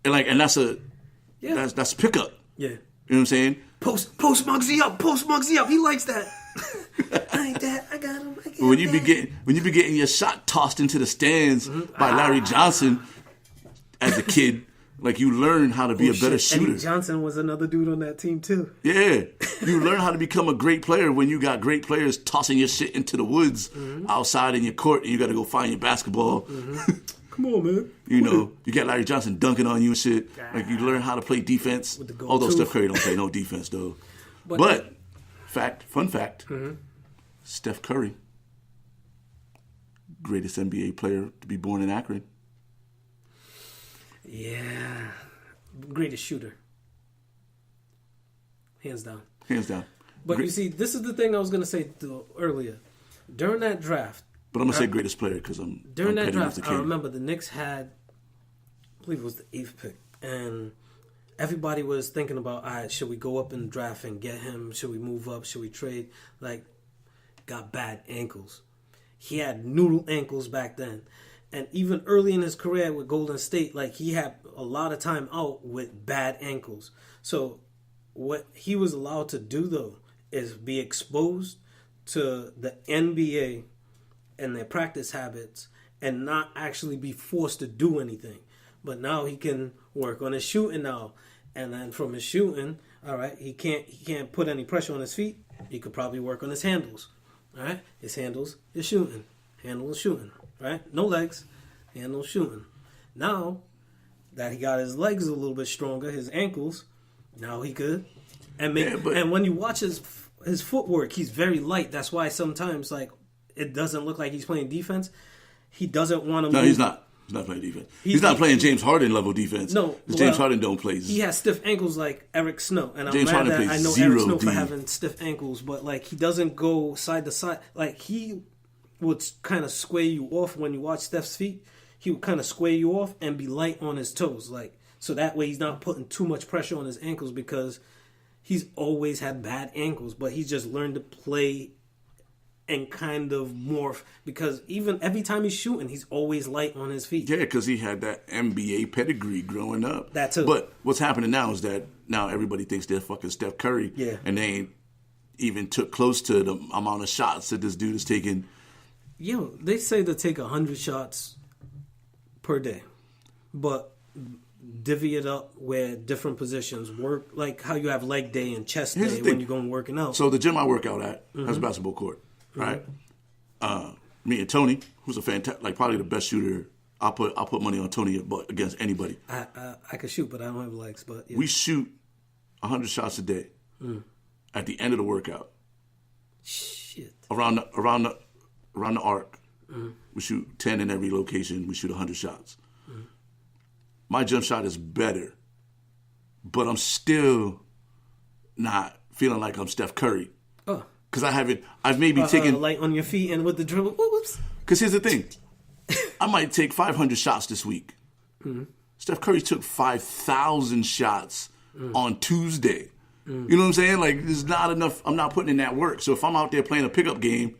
and that's pickup. Yeah. You know what I'm saying? Post Muggsy up. He likes that. I ain't that. I got him. When you be getting your shot tossed into the stands by Larry Johnson as a kid. Like, you learn how to be a better shooter. Eddie Johnson was another dude on that team, too. Yeah. You learn how to become a great player when you got great players tossing your shit into the woods outside in your court, and you got to go find your basketball. Come on, man. You got Larry Johnson dunking on you and shit. Like, you learn how to play defense. Although Steph Curry don't play no defense, though. But fun fact, Steph Curry, greatest NBA player to be born in Akron. Yeah. Greatest shooter. Hands down. But you see, this is the thing I was going to say earlier. During that draft. But I'm going to say greatest player because during that draft, I remember the Knicks had, I believe it was the 8th pick. And everybody was thinking about, all right, should we go up in the draft and get him? Should we move up? Should we trade? Like, got bad ankles. He had noodle ankles back then. And even early in his career with Golden State, like, he had a lot of time out with bad ankles. So what he was allowed to do, though, is be exposed to the NBA and their practice habits and not actually be forced to do anything. But now he can work on his shooting now. And then from his shooting, all right, he can't put any pressure on his feet. He could probably work on his handles. All right? His handles is shooting. Handle is shooting. Right? No legs, and no shooting. Now that he got his legs a little bit stronger, his ankles, now he could. And and when you watch his footwork, he's very light. That's why sometimes, like, it doesn't look like he's playing defense. He doesn't want to move. No, he's not. He's not playing defense. He's not playing James Harden level defense. No. James Harden don't play. He has stiff ankles like Eric Snow. And James I'm mad Harden that I know plays Eric Snow D. for having stiff ankles, but, like, he doesn't go side to side. Like, he would kind of sway you off when you watch Steph's feet. He would kind of sway you off and be light on his toes, like, so that way he's not putting too much pressure on his ankles, because he's always had bad ankles, but he's just learned to play and kind of morph, because even every time he's shooting, he's always light on his feet. Yeah, because he had that NBA pedigree growing up. That too. But what's happening now is that now everybody thinks they're fucking Steph Curry, and they ain't even took close to the amount of shots that this dude is taking. Yo, they say to take 100 shots per day. but divvy it up where different positions work, like how you have leg day and chest day when you're going working out. So the gym I work out at has a basketball court, right? Me and Tony, who's a fantastic, like probably the best shooter. I'll put money on Tony against anybody. I can shoot, but I don't have legs. But yeah. We shoot 100 shots a day at the end of the workout. Shit. Around the arc, we shoot 10 in every location. We shoot 100 shots. My jump shot is better, but I'm still not feeling like I'm Steph Curry. Oh. Because I've maybe taken... light on your feet and with the dribble. Whoops. Because here's the thing. I might take 500 shots this week. Steph Curry took 5,000 shots on Tuesday. You know what I'm saying? Like, there's not enough... I'm not putting in that work. So if I'm out there playing a pickup game...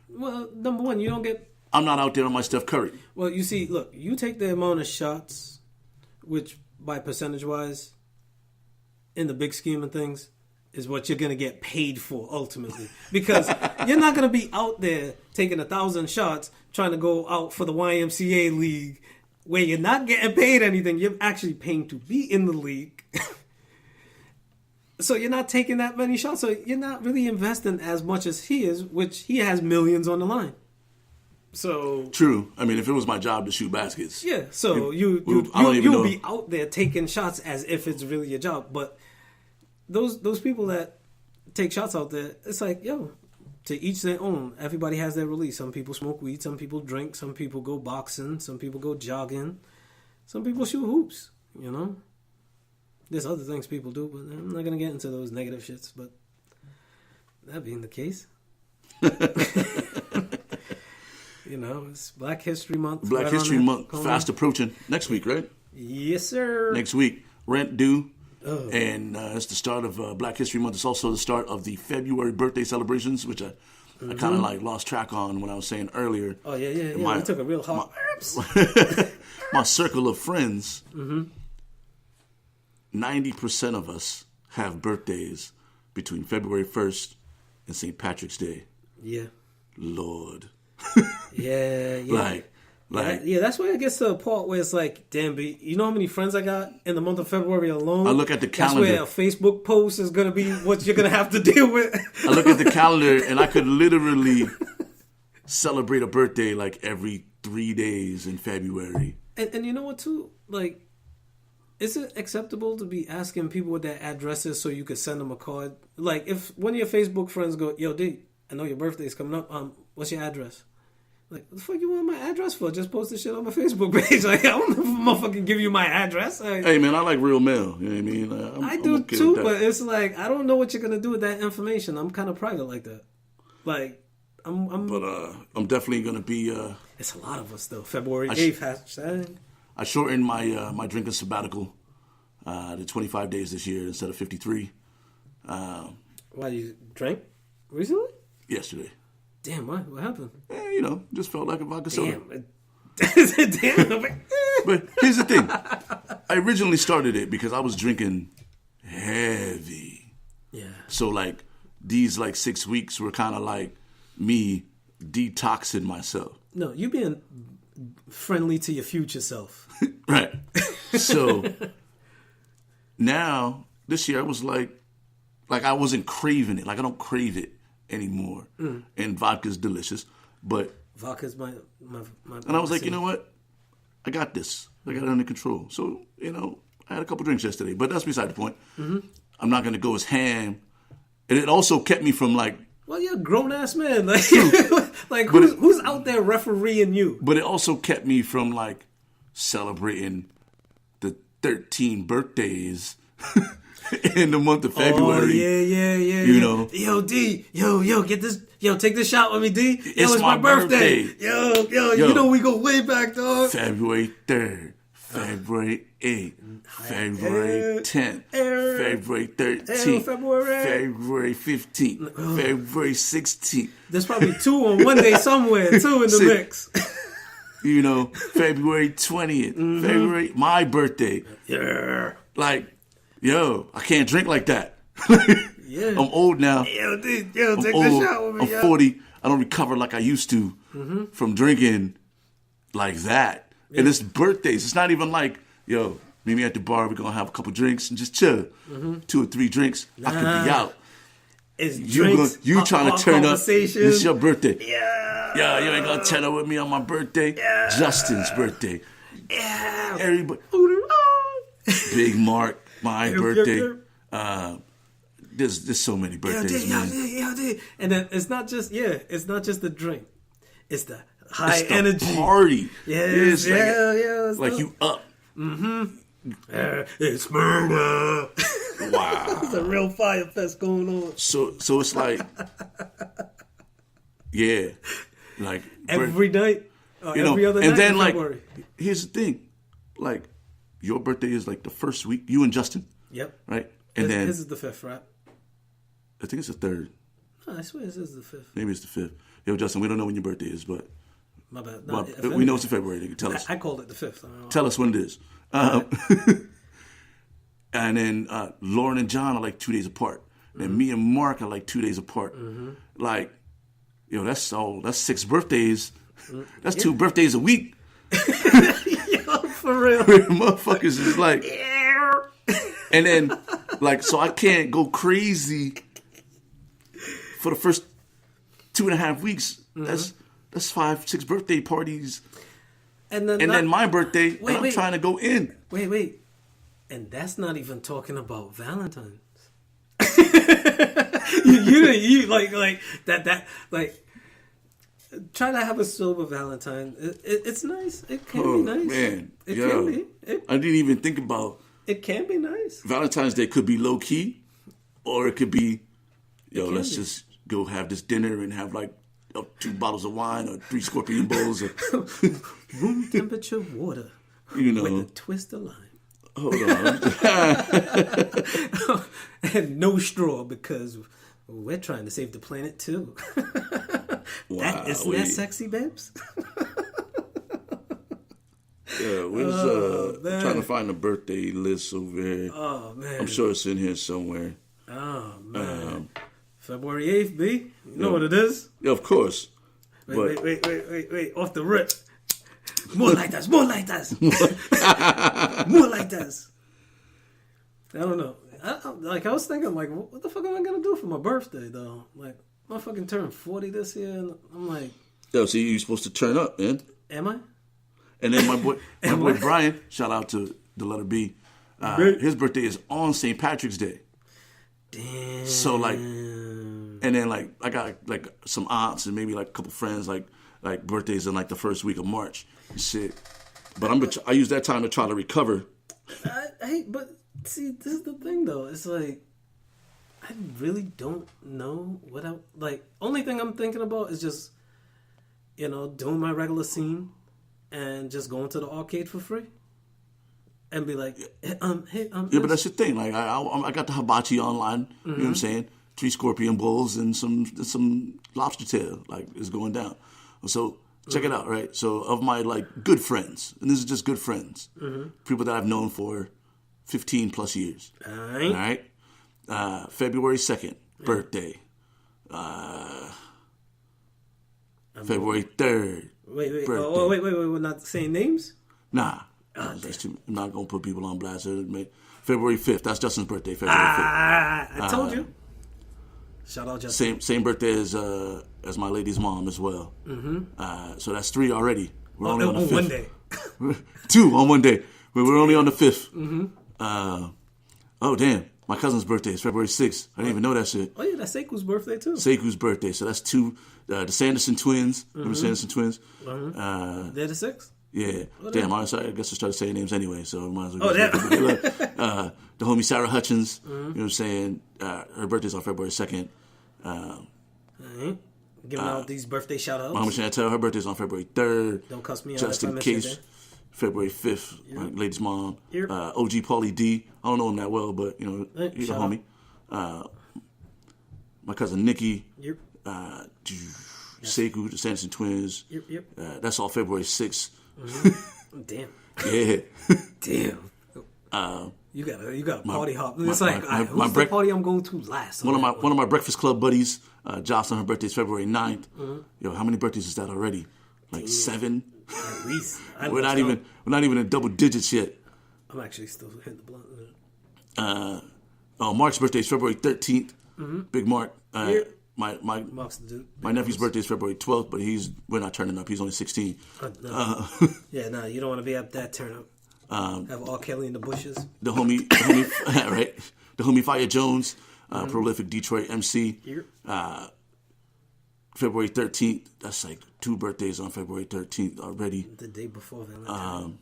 Well, number one, you don't get... I'm not out there on my Steph Curry. Well, you see, look, you take the amount of shots, which by percentage-wise, in the big scheme of things, is what you're going to get paid for ultimately. Because you're not going to be out there taking 1,000 shots trying to go out for the YMCA league where you're not getting paid anything. You're actually paying to be in the league. So you're not taking that many shots. So you're not really investing as much as he is, which he has millions on the line. So true. I mean, if it was my job to shoot baskets, yeah. So you'll be out there taking shots as if it's really your job. But those people that take shots out there, it's like, yo, to each their own. Everybody has their release. Some people smoke weed. Some people drink. Some people go boxing. Some people go jogging. Some people shoot hoops. You know, there's other things people do, but I'm not gonna get into those negative shits. But that being the case. You know, it's Black History Month. Black History Month, fast approaching. Next week, right? Yes, sir. Next week, rent due. Oh. And it's the start of Black History Month. It's also the start of the February birthday celebrations, which I kind of like lost track on when I was saying earlier. Oh, yeah. We took a real hot... My circle of friends, 90% of us have birthdays between February 1st and St. Patrick's Day. Yeah. Lord. Yeah. Like, yeah, that's where it gets to a part where it's like, damn, you know how many friends I got in the month of February alone? I look at the calendar. That's where a Facebook post is going to be what you're going to have to deal with. I look at the calendar and I could literally celebrate a birthday like every 3 days in February. And you know what, too? Like, is it acceptable to be asking people what their address is so you could send them a card? Like, if one of your Facebook friends go, yo, D, I know your birthday's coming up. What's your address? Like, what the fuck you want my address for? Just post this shit on my Facebook page. Like, I don't motherfucking give you my address. Like, hey, man, I like real mail. You know what I mean? I do okay too, but it's like, I don't know what you're going to do with that information. I'm kind of private like that. Like, I'm definitely going to be... it's a lot of us, though. February 8th, hashtag. I shortened my drinking sabbatical to 25 days this year instead of 53. Why, you drank recently? Yesterday. Damn, what happened? You know, just felt like a vodka soda. Damn. But here's the thing. I originally started it because I was drinking heavy. Yeah. So, like, these, 6 weeks were kind of like me detoxing myself. No, you being friendly to your future self. Right. So, now, this year, I was like I wasn't craving it. Like, I don't crave it anymore. And vodka's delicious, but vodka's my and I was like, you know what, I got this. I got it under control. So, you know, I had a couple drinks yesterday, but that's beside the point. I'm not going to go as ham, and it also kept me from well, you're a grown ass man, who's out there refereeing you? But it also kept me from celebrating the 13 birthdays in the month of February. Oh, yeah. You know. Yo, D. Yo, get this. Yo, take this shot with me, D. It's my birthday. Yo, you know we go way back, dog. February 3rd. February 8th. February 10th. February 13th. February 15th. February 16th. There's probably 2 on one day somewhere, too, in the mix. You know, February 20th. February, my birthday. Yeah. Yo, I can't drink like that. Yeah. I'm old now. Yo, take this shot with me. I'm 40. I don't recover like I used to from drinking like that. And it's birthdays. It's not even like, yo, meet me at the bar. We're going to have a couple drinks and just chill. 2 or 3 drinks. I could be out. It's drinks, you trying to turn up. It's your birthday. Yeah. You ain't going to turn up with me on my birthday. Yeah. Justin's birthday. Yeah. Everybody. Big Mark, my birthday. There's so many birthdays, man. Yeah. And then it's not just the drink. It's the high energy party. Yes, it's like you up. It's murder. Wow. It's a real fire fest going on. So it's like, yeah, like every night, every other and night. Then in February. Here's the thing, like your birthday is like the first week. You and Justin. Yep. Right, and then this is the 5th, right? I think it's the 3rd. No, I swear this is the 5th. Maybe it's the 5th. Yo, Justin, we don't know when your birthday is, but my bad. We know it's in February. Nigga. Tell us. I called it the 5th. Tell us when it is. And then Lauren and John are like 2 days apart. And me and Mark are like 2 days apart. Like, yo, that's 6 birthdays. That's 2 birthdays a week. Yo, for real. Motherfuckers is like, and then like, so I can't go crazy for the first 2.5 weeks. That's 5-6 birthday parties. And then my birthday, I'm trying to go in. Wait. And that's not even talking about Valentine's. you like that try to have a sober Valentine. It's nice. It can be nice. Man, it can be. I didn't even think about. It can be nice. Valentine's Day could be low key, or it could be, let's just go have this dinner and have like 2 bottles of wine or 3 scorpion bowls or room temperature water. With a twist of lime. Hold on. And no straw because we're trying to save the planet too. Wow. Isn't that sexy, babes? Yeah, trying to find a birthday list over here. Oh, man. I'm sure it's in here somewhere. Oh, man. February 8th, B. You know what it is? Yeah, of course. Wait. Off the rip. More like this. More like this. I don't know. I was thinking, like, what the fuck am I going to do for my birthday, though? Like, I fucking turned 40 this year, and I'm like... Yo, see, you're supposed to turn up, man. Am I? And then my boy Brian, shout out to the letter B, his birthday is on St. Patrick's Day. Damn. So, like, and then, like, I got, like, some aunts and maybe, like, a couple friends, like birthdays in, like, the first week of March. Shit. But I use that time to try to recover. But, see, this is the thing, though. It's like, I really don't know what only thing I'm thinking about is just, doing my regular scene and just going to the arcade for free. And be like, hey. Yeah, but that's the thing. Like, I got the hibachi online. You know what I'm saying? 3 scorpion bowls and some lobster tail. Like, it's going down. So check it out, right? So of my like good friends, and this is just good friends, people that I've known for 15 plus years. All right. February 2nd, birthday. February 3rd. Wait. Birthday. Oh, wait. We're not saying names? Nah. I'm not going to put people on blast. February 5th. That's Justin's birthday. February 5th. I told you. Shout out Justin. Same birthday as my lady's mom as well. So that's 3 already. We're only on the 5th. One day. 2 on one day. We're only on the 5th. Oh, damn. My cousin's birthday is February 6th. I didn't even know that shit. Oh, yeah, that's Seku's birthday, too. Seku's birthday. So that's 2. The Sanderson twins. Remember Sanderson twins? They're the 6th? Yeah. Damn, I guess I started saying names anyway, so I might as well. The homie Sarah Hutchins, you know what I'm saying? Her birthday's on February 2nd. Giving out these birthday shout-outs. My homie Chantel, her birthday's on February 3rd. Don't cuss me out. Just in case. February 5th, my lady's mom. OG Paulie D. I don't know him that well, but, he's a homie. My cousin Nikki. Sekou, the Sanderson twins. That's all February 6th. Damn. Yeah. Damn. You got a party hop. It's who's the party I'm going to last? One of my Breakfast Club buddies, Jocelyn, her birthday's February 9th. Yo, how many birthdays is that already? like 7. At least. We're not even in double digits yet. I'm actually still hitting the blunt. Mark's birthday is February 13th. Big Mark. Mark's the dude. My nephew's birthday is February 12th, but we're not turning up. He's only 16. No. You don't want to be at that turn up. Have R. Kelly in the bushes. The homie, right? The homie Fire Jones, prolific Detroit MC. February 13th. That's like 2 birthdays on February 13th already. The day before Valentine's.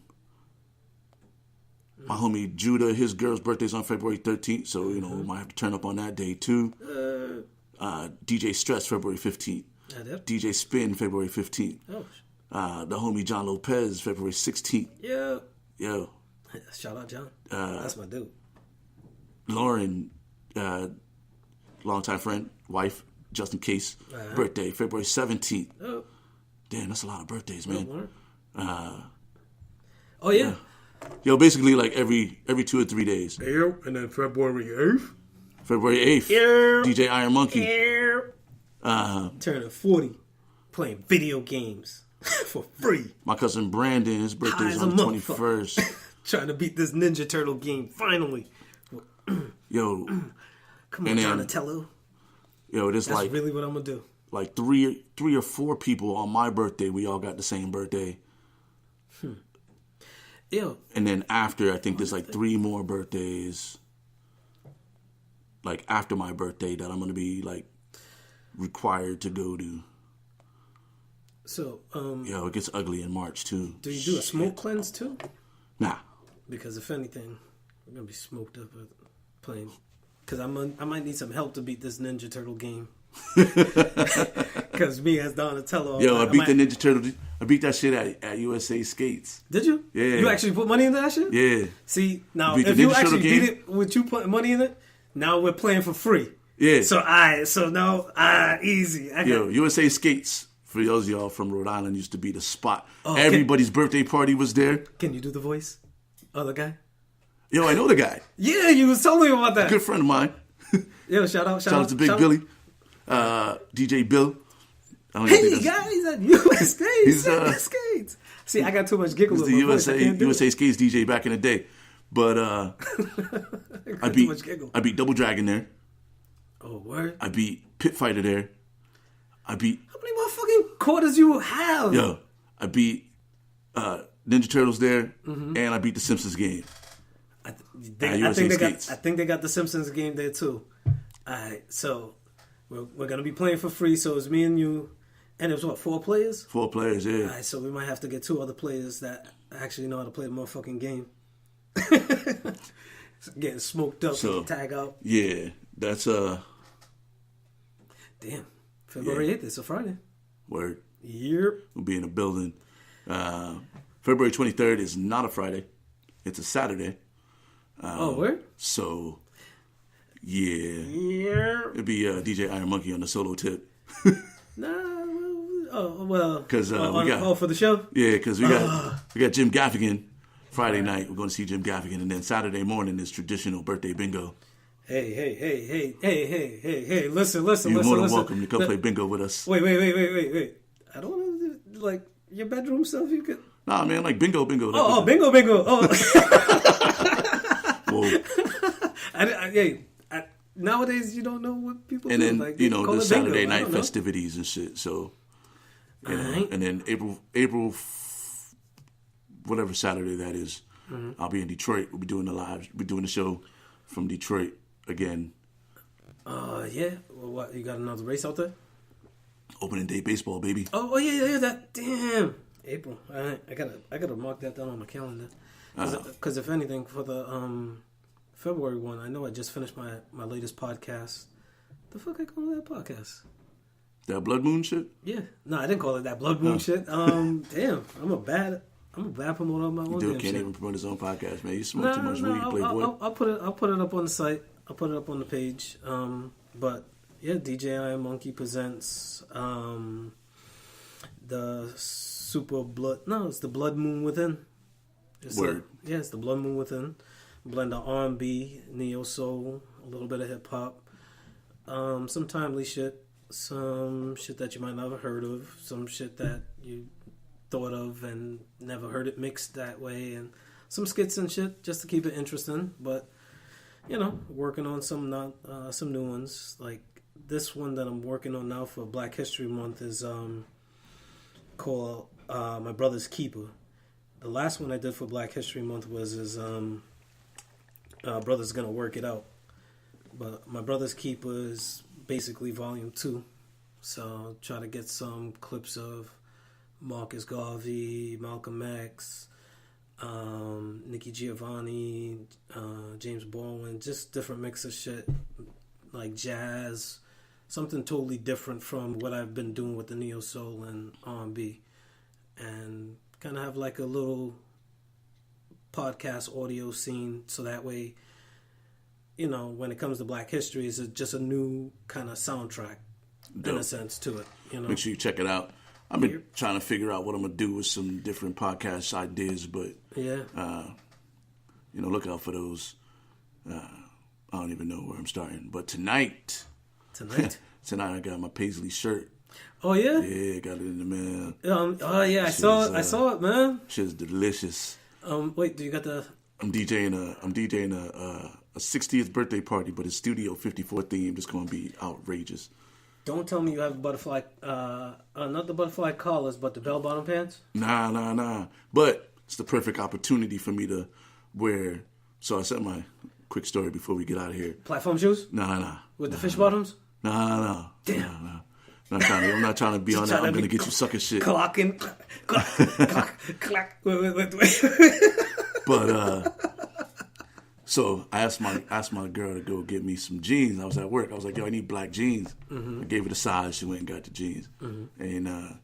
My homie Judah, his girl's birthday's on February 13th, so, we might have to turn up on that day, too. DJ Stress, February 15th. DJ Spin, February 15th. The homie John Lopez, February 16th. Yo. Shout out, John. That's my dude. Lauren, longtime friend, wife, just in case, birthday, February 17th. Oh. Damn, that's a lot of birthdays, man. Oh, yeah. Yo, basically like every 2 or 3 days. And then February 8th. February 8th. DJ Iron Monkey. Turning 40. Playing video games for free. My cousin Brandon, his birthday's on the 21st. Trying to beat this Ninja Turtle game, finally. Yo. Come on, Donatello. Yo, That's really what I'm going to do. Like 3 or 4 people on my birthday, we all got the same birthday. Ew. And then after, I think there's like 3 more birthdays, like after my birthday, that I'm going to be like required to go to. So, it gets ugly in March too. Do you do a smoke cleanse too? Nah. Because if anything, we're going to be smoked up playing. Because I might need some help to beat this Ninja Turtle game. Because me as Donatello. I beat the Ninja Turtle. I beat that shit at USA Skates. Did you? Yeah. You actually put money into that shit? Yeah. See, now if you actually beat it with you putting money in it, now we're playing for free. Yeah. So now easy. USA Skates, for those of y'all from Rhode Island, used to be the spot. Everybody's birthday party was there. Can you do the voice? Other guy? Yo, I know the guy. Yeah, you was telling me about that. Good friend of mine. Yo, shout out to Big Billy. DJ Bill. Hey guys, at USA Skates. See, I got too much giggle. He's the USA Skates DJ back in the day, but I beat Double Dragon there. Oh, word! I beat Pit Fighter there. How many motherfucking quarters you have? Yo, I beat Ninja Turtles there, and I beat the Simpsons game. I think they got the Simpsons game there too. All right, so we're gonna be playing for free. So it's me and you, and it was 4 players? 4 players, yeah. All right, so we might have to get 2 other players that actually know how to play the motherfucking game. Getting smoked up, tag out. Yeah, that's Damn, February 8th. It's a Friday. Word. Yep. We'll be in the building. February 23rd is not a Friday. It's a Saturday. Word? So, yeah. It'd be DJ Iron Monkey on the solo tip. Because we got for the show. Yeah, because we got Jim Gaffigan Friday night. We're going to see Jim Gaffigan, and then Saturday morning is traditional birthday bingo. Hey! Listen! You're more than welcome to come play bingo with us. Wait! I don't want to like your bedroom stuff. You could. Nah, man, like bingo. Bingo! Oh. Whoa. Nowadays you don't know what people and do. Then like, the Saturday night festivities and shit. So, right. And then April, whatever Saturday that is, I'll be in Detroit. We'll be doing the show from Detroit again. Yeah. Well, what, you got another race out there? Opening day baseball, baby. Oh yeah. That damn April. All right. I gotta mark that down on my calendar. Because if anything, for the February one, I know I just finished my latest podcast. The fuck I call that podcast? That Blood Moon shit? Yeah. No, I didn't call it that Blood Moon shit. Damn, I'm a bad promoter of my own. Dude can't even promote his own podcast, man. You smoke too much weed, Playboy. I'll put it up on the site. I'll put it up on the page. But yeah, DJ Iron Monkey presents the Super Blood. No, it's the Blood Moon Within. Word. It's the Blood Moon Within. Blend of R&B, neo soul, a little bit of hip hop, some timely shit, some shit that you might not have heard of, some shit that you thought of and never heard it mixed that way, and some skits and shit just to keep it interesting. But working on some new ones. Like this one that I'm working on now for Black History Month is called My Brother's Keeper. The last one I did for Black History Month was Brother's Gonna Work It Out. But My Brother's Keeper is basically volume 2. So I'll try to get some clips of Marcus Garvey, Malcolm X, Nikki Giovanni, James Baldwin, just different mix of shit, like jazz, something totally different from what I've been doing with the neo soul and R&B, and kind of have like a little podcast audio scene, so that way, when it comes to Black history, it's just a new kind of soundtrack. Dope. In a sense to it, Make sure you check it out. I've been trying to figure out what I'm gonna do with some different podcast ideas, but look out for those. I don't even know where I'm starting, but tonight I got my Paisley shirt. Oh yeah, yeah, got it in the mail. I saw it, man. Shit's delicious. Wait, do you got the? I'm DJing a 60th birthday party, but it's Studio 54 themed. It's gonna be outrageous. Don't tell me you have butterfly, not the butterfly collars, but the bell-bottom pants? Nah. But it's the perfect opportunity for me to wear. So I said my quick story before we get out of here. Platform shoes? Nah. With the fish bottoms? Nah. Damn. Nah. I'm not trying to be on that. I'm going to get you sucker shit. Clocking. Clack. Wait. But, so I asked my girl to go get me some jeans. I was at work. I was like, yo, I need black jeans. Mm-hmm. I gave her the size. She went and got the jeans. Mm-hmm. And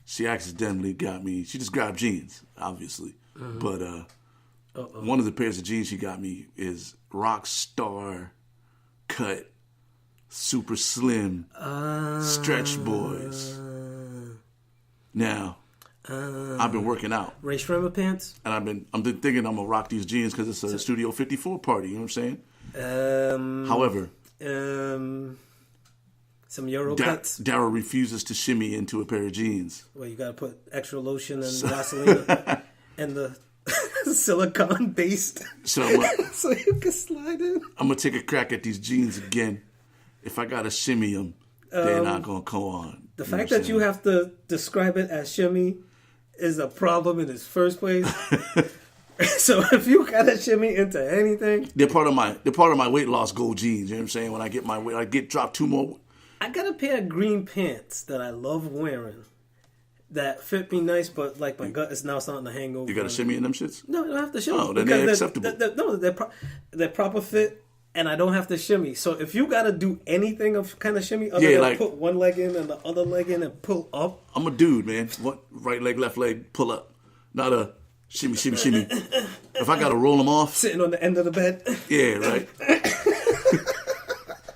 she accidentally got me. She just grabbed jeans, obviously. Mm-hmm. But one of the pairs of jeans she got me is Rockstar cut, super slim, stretch boys. Now, I've been working out. Ray Shrimmer pants? And I've been thinking I'm going to rock these jeans because it's a Studio 54 party, you know what I'm saying? However, some Euro cuts. Daryl refuses to shimmy into a pair of jeans. Well, you got to put extra lotion and Vaseline and the silicone based so you can slide in. I'm going to take a crack at these jeans again. If I got to shimmy them, they're not going to come on. The fact that you have to describe it as shimmy is a problem in its first place. So if you gotta shimmy into anything, they're part of my weight loss goal jeans. You know what I'm saying? When I get my weight, I drop 2 more. I got a pair of green pants that I love wearing that fit me nice, but like my gut is now starting to hang over. You got to shimmy in them shits? No, I don't have to shimmy. Oh, then they're acceptable. They're proper fit. And I don't have to shimmy. So if you got to do anything of kind of shimmy, other than put one leg in and the other leg in and pull up. I'm a dude, man. What right leg, left leg, pull up. Not a shimmy. If I got to roll them off. Sitting on the end of the bed. Yeah, right.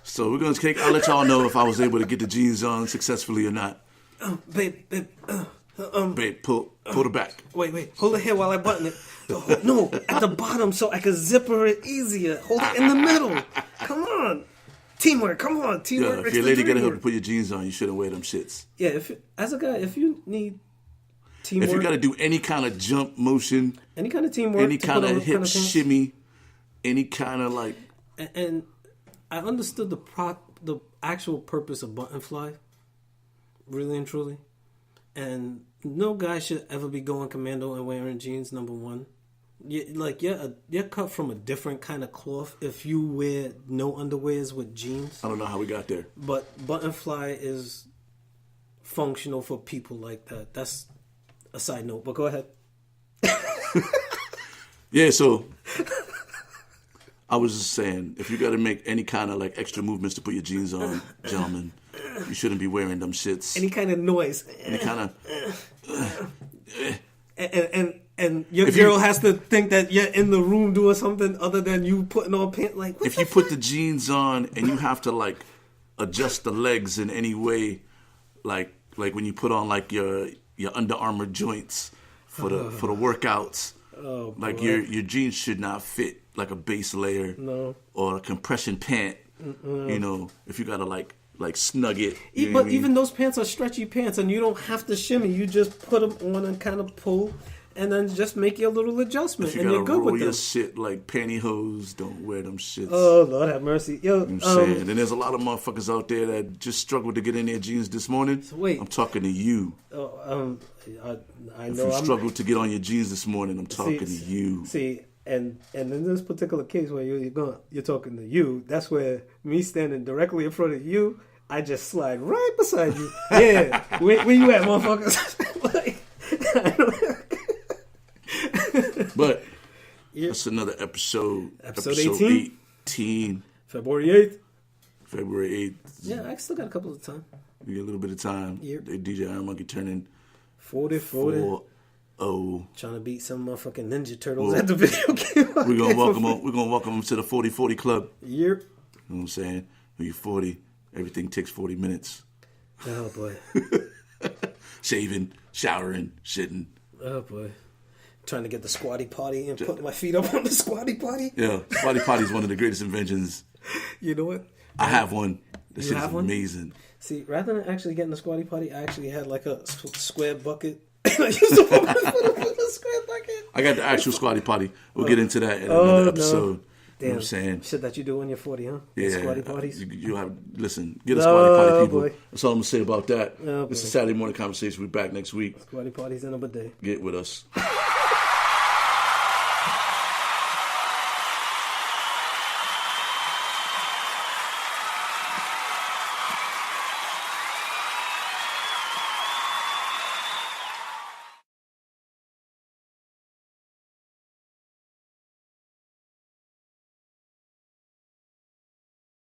So we're going to take, I'll let y'all know if I was able to get the jeans on successfully or not. Babe. Babe, pull the back. Wait. Hold it here while I button it. No, at the bottom so I can zipper it easier. Hold it in the middle. Come on. Teamwork, come on. Teamwork. Yeah, if your lady got to help you put your jeans on, you shouldn't wear them shits. Yeah, as a guy, if you need teamwork. If you got to do any kind of jump motion. Any kind of teamwork. Any kind of hip shimmy. Any kind of like. And I understood the actual purpose of button fly. Really and truly. And no guy should ever be going commando and wearing jeans, number one. You're cut from a different kind of cloth if you wear no underwears with jeans. I don't know how we got there. But button fly is functional for people like that. That's a side note, but go ahead. Yeah, so I was just saying, if you got to make any kind of like extra movements to put your jeans on, gentlemen, you shouldn't be wearing them shits. Any kind of noise. Any kind of... And your girl has to think that you're in the room doing something other than you putting on pants. Like, if you put the jeans on and you have to like adjust the legs in any way, like when you put on like your Under Armour joints for the workouts, like your jeans should not fit like a base layer, no, or a compression pant. You know, if you gotta like like snug it. You know But what I mean? even those pants are stretchy pants, and you don't have to shimmy. You just put them on and kind of pull, and then just make your little adjustment, if you and gotta you're good roll with your them. shit like pantyhose, don't wear them shits. Oh Lord have mercy, yo. You know what I'm saying? And there's a lot of motherfuckers out there that just struggled to get in their jeans this morning. wait. I'm talking to you. I If know you I'm struggled to get on your jeans this morning, I'm talking to you. See, and in this particular case where you're talking to you, that's where me standing directly in front of you, I just slide right beside you. Yeah, where you at, motherfuckers? But that's another episode. Episode 18? February 8th. February 8th. Yeah, I still got a couple of time. We get a little bit of time. Yep. DJ Iron Monkey turning 40. 4-0. Trying to beat some motherfucking Ninja Turtles at the video game. We're gonna welcome him. We're gonna welcome him to the 40-40 club. Yep. You know what I'm saying? When you're 40, everything takes 40 minutes. Oh boy. Shaving, showering, shitting. Oh boy. Trying to get the squatty potty and put my feet up on the squatty potty. Yeah, squatty potty is one of the greatest inventions. You know what? I have one. This You shit have is one? amazing. See, rather than actually getting the squatty potty, I actually had like a square bucket. I used to put a square bucket. I got the actual squatty potty. We'll get into that in another episode. Damn. You know what I'm saying? Shit that you do when you're 40, huh? Yeah. Squatty potties. You have, listen, get a squatty potty, people. Boy. That's all I'm going to say about that. Oh, This is boy. Saturday Morning Conversation. We're back next week. Squatty potties in a bidet. Get with us.